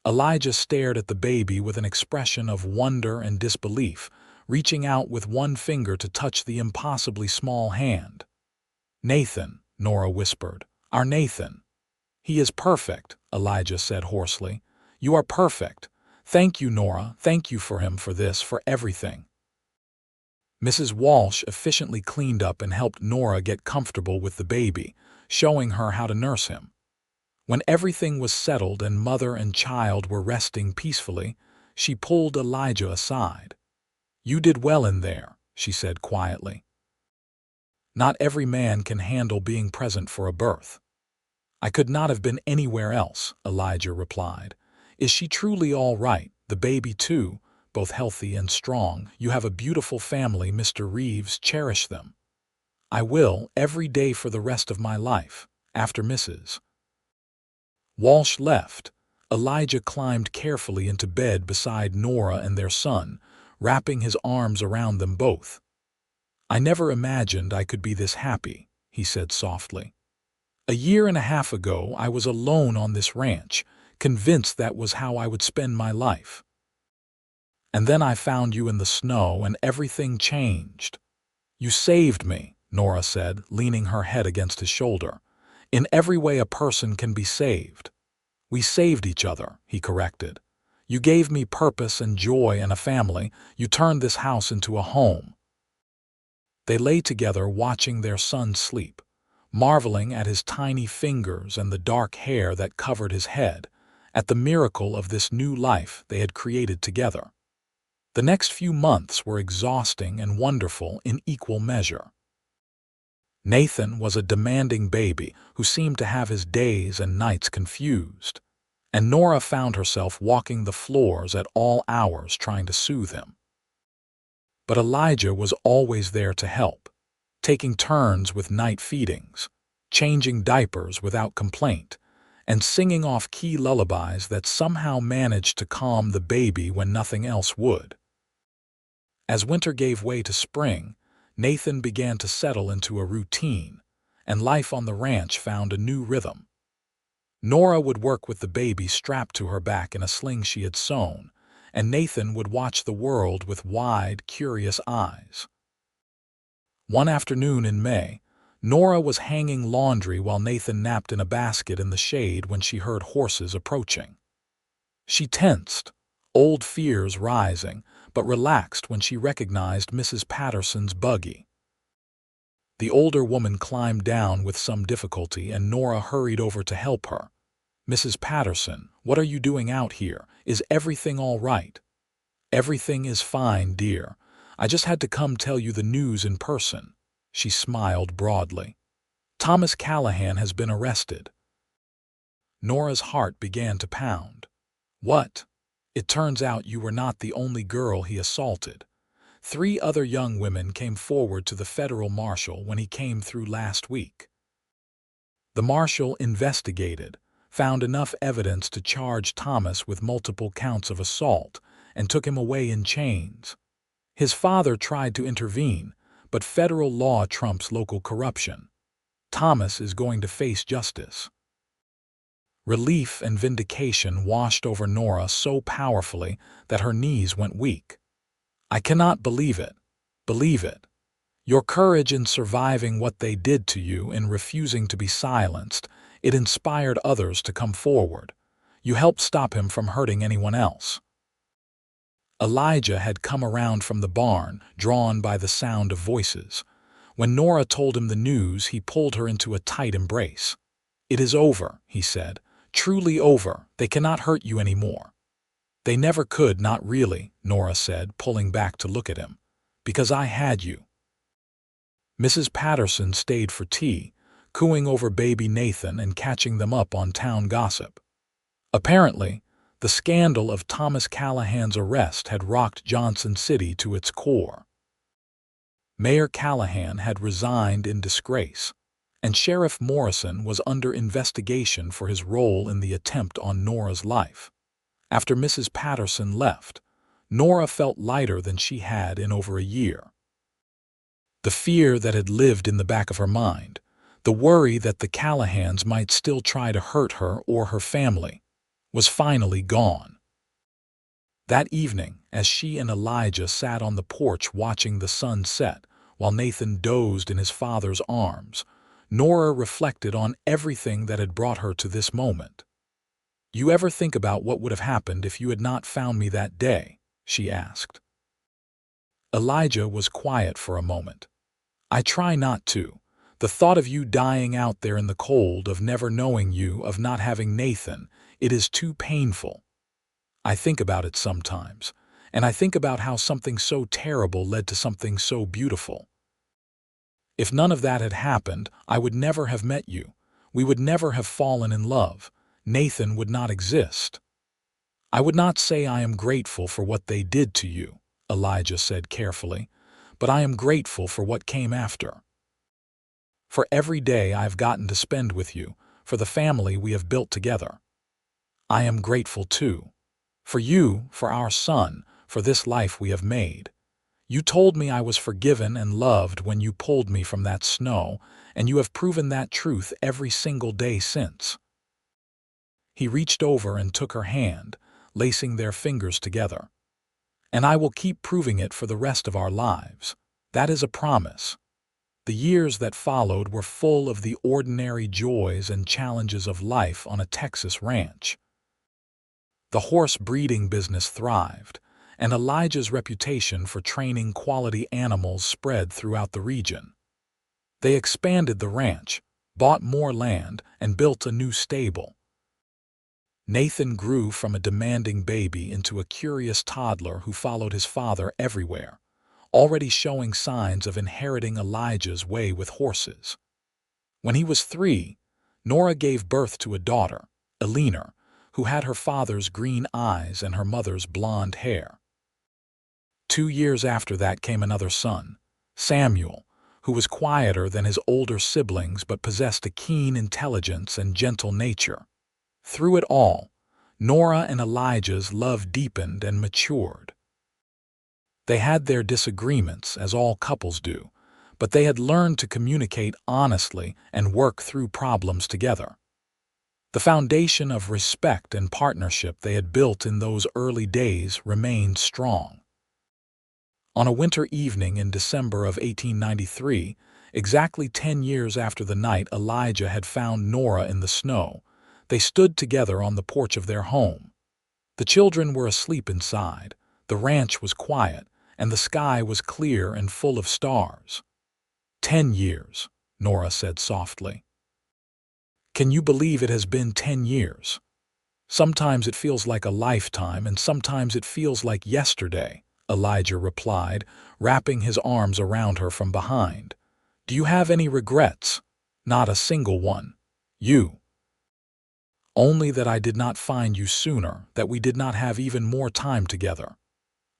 [SPEAKER 1] Elijah stared at the baby with an expression of wonder and disbelief, reaching out with one finger to touch the impossibly small hand. "Nathan," Norah whispered. "Our Nathan." "He is perfect," Elijah said hoarsely. "You are perfect. Thank you, Norah. Thank you for him, for this, for everything." Mrs. Walsh efficiently cleaned up and helped Norah get comfortable with the baby, showing her how to nurse him. When everything was settled and mother and child were resting peacefully, she pulled Elijah aside. "You did well in there," she said quietly. "Not every man can handle being present for a birth." "I could not have been anywhere else," Elijah replied. "Is she truly all right, the baby too, both healthy and strong? You have a beautiful family, Mr. Reeves. Cherish them." "I will, every day for the rest of my life." After Mrs. Walsh left, Elijah climbed carefully into bed beside Norah and their son, wrapping his arms around them both. "I never imagined I could be this happy," he said softly. "A year and a half ago, I was alone on this ranch, convinced that was how I would spend my life. And then I found you in the snow and everything changed." "You saved me," Norah said, leaning her head against his shoulder. "In every way a person can be saved." "We saved each other," he corrected. You gave me purpose and joy and a family. You turned this house into a home." They lay together watching their son sleep, marveling at his tiny fingers and the dark hair that covered his head, at the miracle of this new life they had created together. The next few months were exhausting and wonderful in equal measure. Nathan was a demanding baby who seemed to have his days and nights confused, and Norah found herself walking the floors at all hours trying to soothe him. But Elijah was always there to help, taking turns with night feedings, changing diapers without complaint, and singing off key lullabies that somehow managed to calm the baby when nothing else would. As winter gave way to spring, Nathan began to settle into a routine, and life on the ranch found a new rhythm. Norah would work with the baby strapped to her back in a sling she had sewn, and Nathan would watch the world with wide, curious eyes. One afternoon in May, Norah was hanging laundry while Nathan napped in a basket in the shade when she heard horses approaching. She tensed, old fears rising, but relaxed when she recognized Mrs. Patterson's buggy. The older woman climbed down with some difficulty, and Norah hurried over to help her. "Mrs. Patterson, what are you doing out here? Is everything all right?" "Everything is fine, dear. I just had to come tell you the news in person." She smiled broadly. "Thomas Callahan has been arrested." Norah's heart began to pound. "What? It turns out you were not the only girl he assaulted. 3 other young women came forward to the federal marshal when he came through last week. The marshal investigated, found enough evidence to charge Thomas with multiple counts of assault, and took him away in chains. His father tried to intervene, but federal law trumps local corruption. Thomas is going to face justice." Relief and vindication washed over Norah so powerfully that her knees went weak. "I cannot believe it. Believe it. Your courage in surviving what they did to you, in refusing to be silenced, it inspired others to come forward. You helped stop him from hurting anyone else." Elijah had come around from the barn, drawn by the sound of voices. When Norah told him the news, he pulled her into a tight embrace. "It is over," he said. "Truly over. They cannot hurt you anymore." "They never could, not really," Norah said, pulling back to look at him. "Because I had you." Mrs. Patterson stayed for tea, cooing over baby Nathan and catching them up on town gossip. Apparently, the scandal of Thomas Callahan's arrest had rocked Johnson City to its core. Mayor Callahan had resigned in disgrace, and Sheriff Morrison was under investigation for his role in the attempt on Norah's life. After Mrs. Patterson left, Norah felt lighter than she had in over a year. The fear that had lived in the back of her mind, the worry that the Callahans might still try to hurt her or her family, was finally gone. That evening, as she and Elijah sat on the porch watching the sun set while Nathan dozed in his father's arms, Norah reflected on everything that had brought her to this moment. "You ever think about what would have happened if you had not found me that day?" she asked. Elijah was quiet for a moment. "I try not to. The thought of you dying out there in the cold, of never knowing you, of not having Nathan, it is too painful. I think about it sometimes, and I think about how something so terrible led to something so beautiful. If none of that had happened, I would never have met you. We would never have fallen in love. Nathan would not exist." "I would not say I am grateful for what they did to you," Elijah said carefully, "but I am grateful for what came after. For every day I have gotten to spend with you, for the family we have built together. I am grateful too. For you, for our son, for this life we have made. You told me I was forgiven and loved when you pulled me from that snow, and you have proven that truth every single day since." He reached over and took her hand, lacing their fingers together. "And I will keep proving it for the rest of our lives. That is a promise." The years that followed were full of the ordinary joys and challenges of life on a Texas ranch. The horse breeding business thrived, and Elijah's reputation for training quality animals spread throughout the region. They expanded the ranch, bought more land, and built a new stable. Nathan grew from a demanding baby into a curious toddler who followed his father everywhere, already showing signs of inheriting Elijah's way with horses. When he was 3, Norah gave birth to a daughter, Eleanor, who had her father's green eyes and her mother's blonde hair. 2 years after that came another son, Samuel, who was quieter than his older siblings but possessed a keen intelligence and gentle nature. Through it all, Norah and Elijah's love deepened and matured. They had their disagreements, as all couples do, but they had learned to communicate honestly and work through problems together. The foundation of respect and partnership they had built in those early days remained strong. On a winter evening in December of 1893, exactly 10 years after the night Elijah had found Norah in the snow, they stood together on the porch of their home. The children were asleep inside, the ranch was quiet, and the sky was clear and full of stars. 10 years, Norah said softly. Can you believe it has been 10 years? Sometimes it feels like a lifetime, and sometimes it feels like yesterday, Elijah replied, wrapping his arms around her from behind. Do you have any regrets? Not a single one. You. Only that I did not find you sooner, that we did not have even more time together.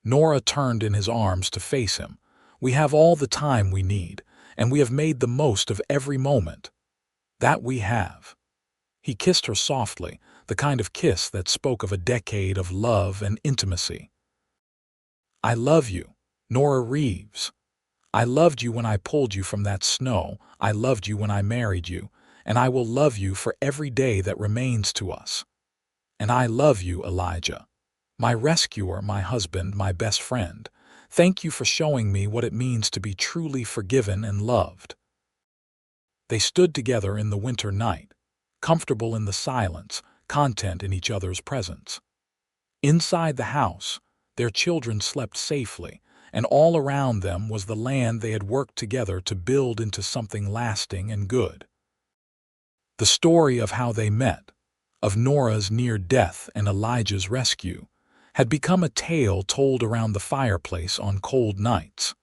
[SPEAKER 1] Norah turned in his arms to face him. We have all the time we need, and we have made the most of every moment. That we have. He kissed her softly, the kind of kiss that spoke of a decade of love and intimacy. I love you, Norah Reeves. I loved you when I pulled you from that snow, I loved you when I married you, and I will love you for every day that remains to us. And I love you, Elijah. My rescuer, my husband, my best friend. Thank you for showing me what it means to be truly forgiven and loved. They stood together in the winter night, comfortable in the silence, content in each other's presence. Inside the house, their children slept safely, and all around them was the land they had worked together to build into something lasting and good. The story of how they met, of Norah's near death and Elijah's rescue, had become a tale told around the fireplace on cold nights.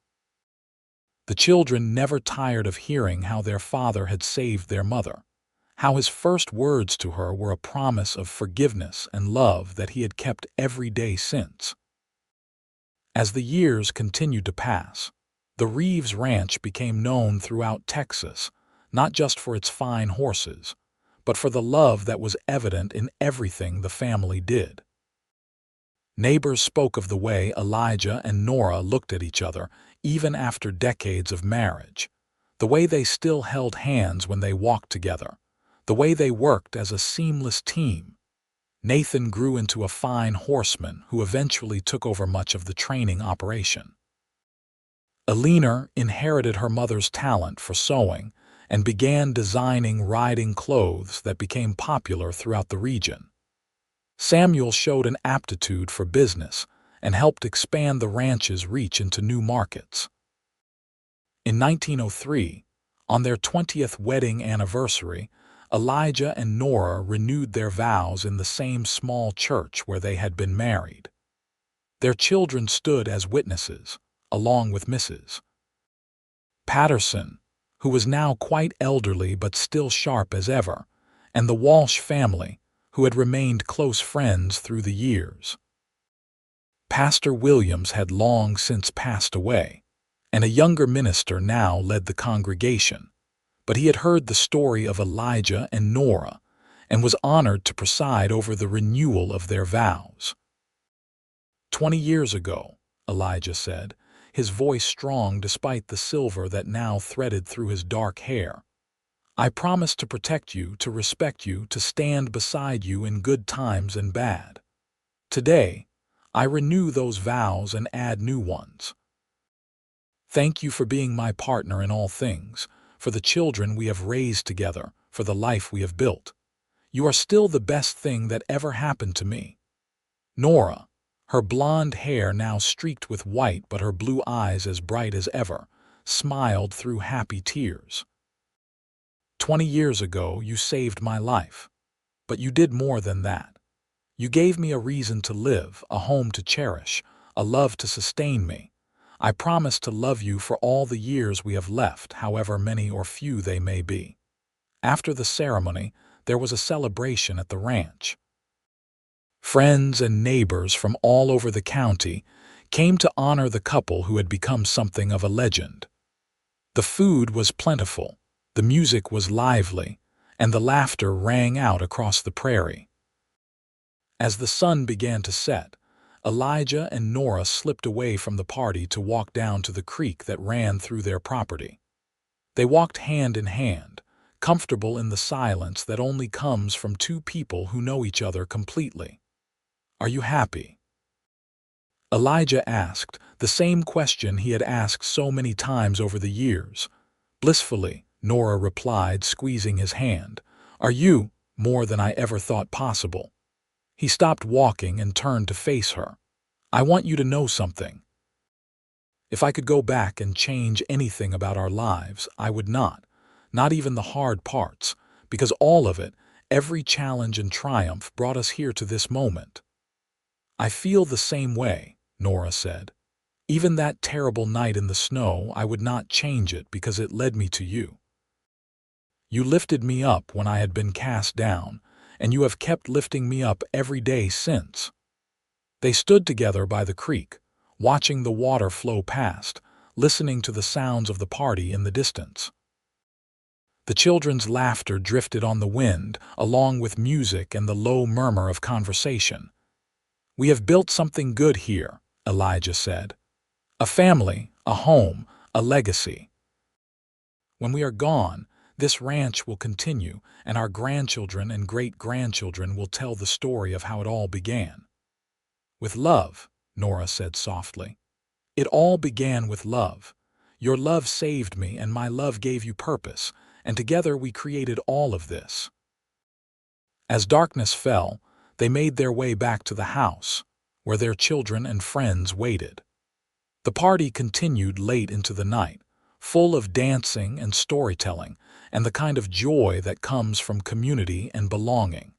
[SPEAKER 1] The children never tired of hearing how their father had saved their mother, how his first words to her were a promise of forgiveness and love that he had kept every day since. As the years continued to pass, the Reeves Ranch became known throughout Texas, not just for its fine horses, but for the love that was evident in everything the family did. Neighbors spoke of the way Elijah and Norah looked at each other, even after decades of marriage, the way they still held hands when they walked together, the way they worked as a seamless team. Nathan grew into a fine horseman who eventually took over much of the training operation. Eleanor inherited her mother's talent for sewing and began designing riding clothes that became popular throughout the region. Samuel showed an aptitude for business and helped expand the ranch's reach into new markets. In 1903, on their 20th wedding anniversary, Elijah and Norah renewed their vows in the same small church where they had been married. Their children stood as witnesses, along with Mrs. Patterson, who was now quite elderly but still sharp as ever, and the Walsh family, who had remained close friends through the years. Pastor Williams had long since passed away, and a younger minister now led the congregation, but he had heard the story of Elijah and Norah and was honored to preside over the renewal of their vows. 20 years ago, Elijah said, his voice strong despite the silver that now threaded through his dark hair, I promised to protect you, to respect you, to stand beside you in good times and bad. Today, I renew those vows and add new ones. Thank you for being my partner in all things, for the children we have raised together, for the life we have built. You are still the best thing that ever happened to me. Norah, her blonde hair now streaked with white but her blue eyes as bright as ever, smiled through happy tears. 20 years ago, you saved my life. But you did more than that. You gave me a reason to live, a home to cherish, a love to sustain me. I promise to love you for all the years we have left, however many or few they may be. After the ceremony, there was a celebration at the ranch. Friends and neighbors from all over the county came to honor the couple who had become something of a legend. The food was plentiful, the music was lively, and the laughter rang out across the prairie. As the sun began to set, Elijah and Norah slipped away from the party to walk down to the creek that ran through their property. They walked hand in hand, comfortable in the silence that only comes from two people who know each other completely. "Are you happy?" Elijah asked, the same question he had asked so many times over the years. "Blissfully," Norah replied, squeezing his hand. "Are you?" "More than I ever thought possible." He stopped walking and turned to face her. "I want you to know something. If I could go back and change anything about our lives, I would not even the hard parts, because all of it, every challenge and triumph brought us here to this moment." "I feel the same way," Norah said. "Even that terrible night in the snow, I would not change it because it led me to you. You lifted me up when I had been cast down, and you have kept lifting me up every day since." They stood together by the creek, watching the water flow past, listening to the sounds of the party in the distance. The children's laughter drifted on the wind, along with music and the low murmur of conversation. "We have built something good here," Elijah said. "A family, a home, a legacy. When we are gone, this ranch will continue, and our grandchildren and great-grandchildren will tell the story of how it all began." "With love," Norah said softly. "It all began with love. Your love saved me, and my love gave you purpose, and together we created all of this." As darkness fell, they made their way back to the house, where their children and friends waited. The party continued late into the night, full of dancing and storytelling, and the kind of joy that comes from community and belonging.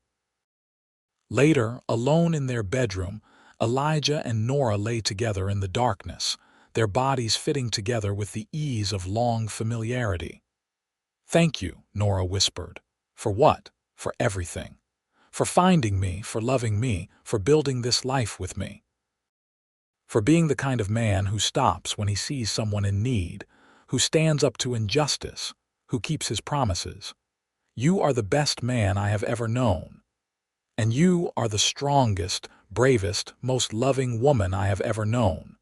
[SPEAKER 1] Later, alone in their bedroom, Elijah and Norah lay together in the darkness, their bodies fitting together with the ease of long familiarity. "Thank you," Norah whispered. "For what?" "For everything. For finding me, for loving me, for building this life with me. For being the kind of man who stops when he sees someone in need, who stands up to injustice, who keeps his promises. You are the best man I have ever known. And you are the strongest, bravest, most loving woman I have ever known.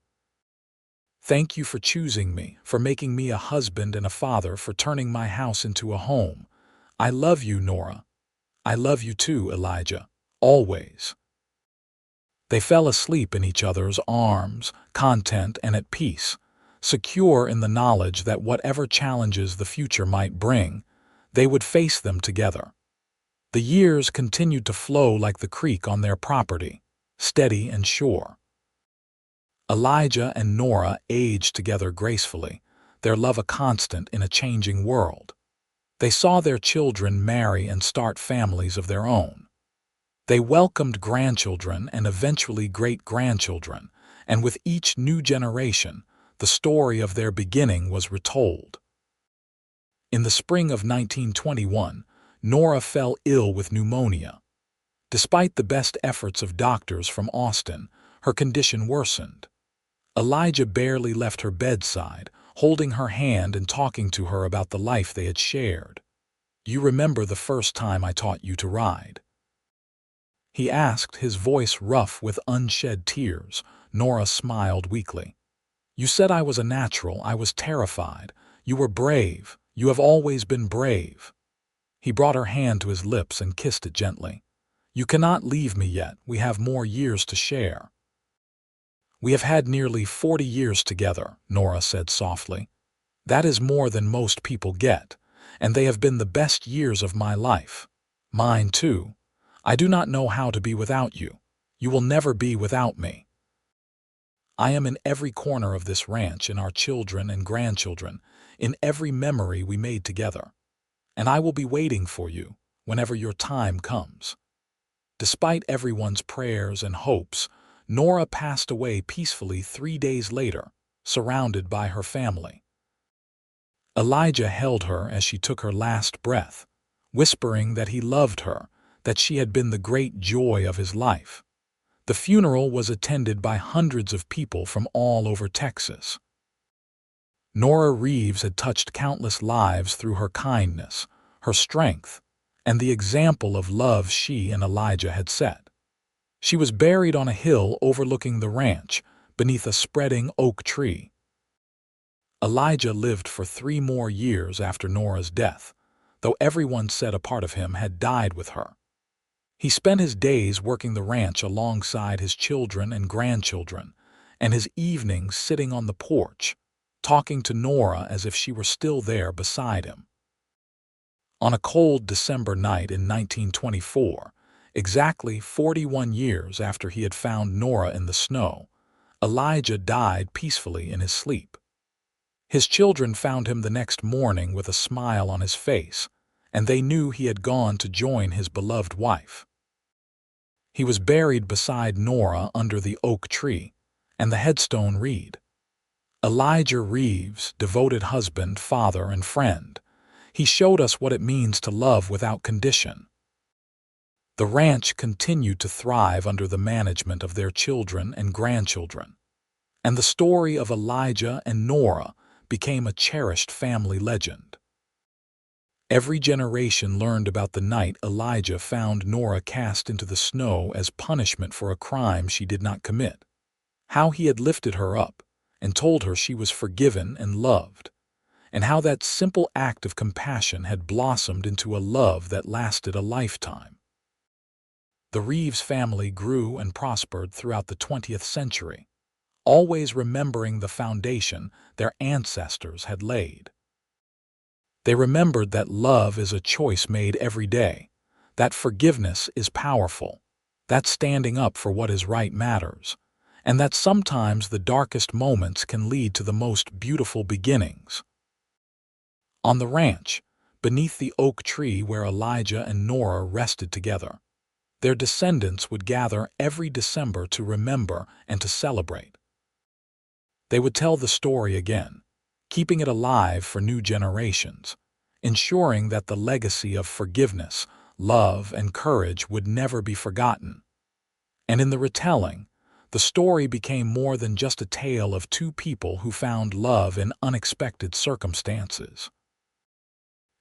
[SPEAKER 1] Thank you for choosing me, for making me a husband and a father, for turning my house into a home. I love you, Norah. I love you too, Elijah. Always." They fell asleep in each other's arms, content and at peace, secure in the knowledge that whatever challenges the future might bring, they would face them together. The years continued to flow like the creek on their property, steady and sure. Elijah and Norah aged together gracefully, their love a constant in a changing world. They saw their children marry and start families of their own. They welcomed grandchildren and eventually great-grandchildren, and with each new generation, the story of their beginning was retold. In the spring of 1921, Norah fell ill with pneumonia. Despite the best efforts of doctors from Austin, her condition worsened. Elijah barely left her bedside, holding her hand and talking to her about the life they had shared. "You remember the first time I taught you to ride?" he asked, his voice rough with unshed tears. Norah smiled weakly. "You said I was a natural. I was terrified. You were brave. You have always been brave." He brought her hand to his lips and kissed it gently. "You cannot leave me yet. We have more years to share." "We have had nearly 40 years together," Norah said softly. "That is more than most people get, and they have been the best years of my life. Mine too. I do not know how to be without you. You will never be without me. I am in every corner of this ranch, in our children and grandchildren, in every memory we made together. And I will be waiting for you whenever your time comes." Despite everyone's prayers and hopes, Norah passed away peacefully 3 days later, surrounded by her family. Elijah held her as she took her last breath, whispering that he loved her, that she had been the great joy of his life. The funeral was attended by hundreds of people from all over Texas. Norah Reeves had touched countless lives through her kindness, her strength, and the example of love she and Elijah had set. She was buried on a hill overlooking the ranch, beneath a spreading oak tree. Elijah lived for 3 more years after Norah's death, though everyone said a part of him had died with her. He spent his days working the ranch alongside his children and grandchildren, and his evenings sitting on the porch, talking to Norah as if she were still there beside him. On a cold December night in 1924, exactly 41 years after he had found Norah in the snow, Elijah died peacefully in his sleep. His children found him the next morning with a smile on his face, and they knew he had gone to join his beloved wife. He was buried beside Norah under the oak tree, and the headstone read, "Elijah Reeves, devoted husband, father, and friend. He showed us what it means to love without condition." The ranch continued to thrive under the management of their children and grandchildren, and the story of Elijah and Norah became a cherished family legend. Every generation learned about the night Elijah found Norah cast into the snow as punishment for a crime she did not commit, how he had lifted her up and told her she was forgiven and loved, and how that simple act of compassion had blossomed into a love that lasted a lifetime. The Reeves family grew and prospered throughout the 20th century, always remembering the foundation their ancestors had laid. They remembered that love is a choice made every day, that forgiveness is powerful, that standing up for what is right matters, and that sometimes the darkest moments can lead to the most beautiful beginnings. On the ranch, beneath the oak tree where Elijah and Norah rested together, their descendants would gather every December to remember and to celebrate. They would tell the story again, keeping it alive for new generations, ensuring that the legacy of forgiveness, love, and courage would never be forgotten. And in the retelling, the story became more than just a tale of 2 people who found love in unexpected circumstances.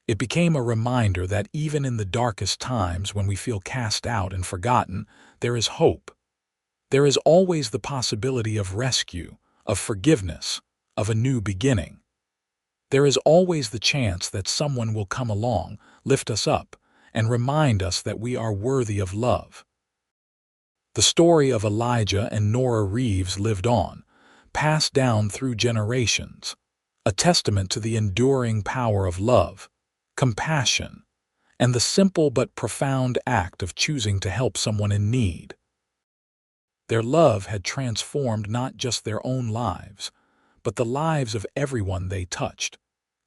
[SPEAKER 1] It became a reminder that even in the darkest times when we feel cast out and forgotten, there is hope. There is always the possibility of rescue, of forgiveness, of a new beginning. There is always the chance that someone will come along, lift us up, and remind us that we are worthy of love. The story of Elijah and Norah Reeves lived on, passed down through generations, a testament to the enduring power of love, compassion, and the simple but profound act of choosing to help someone in need. Their love had transformed not just their own lives, but the lives of everyone they touched,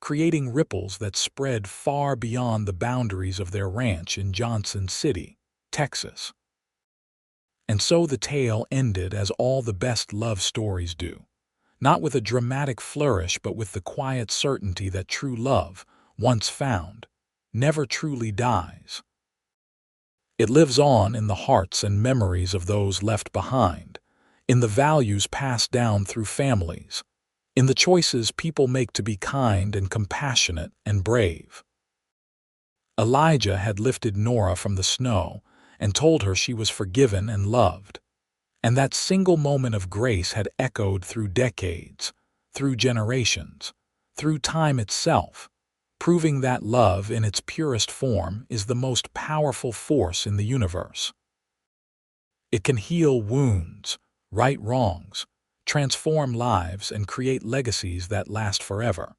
[SPEAKER 1] creating ripples that spread far beyond the boundaries of their ranch in Johnson City, Texas. And so the tale ended as all the best love stories do, not with a dramatic flourish but with the quiet certainty that true love, once found, never truly dies. It lives on in the hearts and memories of those left behind, in the values passed down through families, in the choices people make to be kind and compassionate and brave. Elijah had lifted Norah from the snow and told her she was forgiven and loved, and that single moment of grace had echoed through decades, through generations, through time itself, proving that love in its purest form is the most powerful force in the universe. It can heal wounds, right wrongs, transform lives, and create legacies that last forever.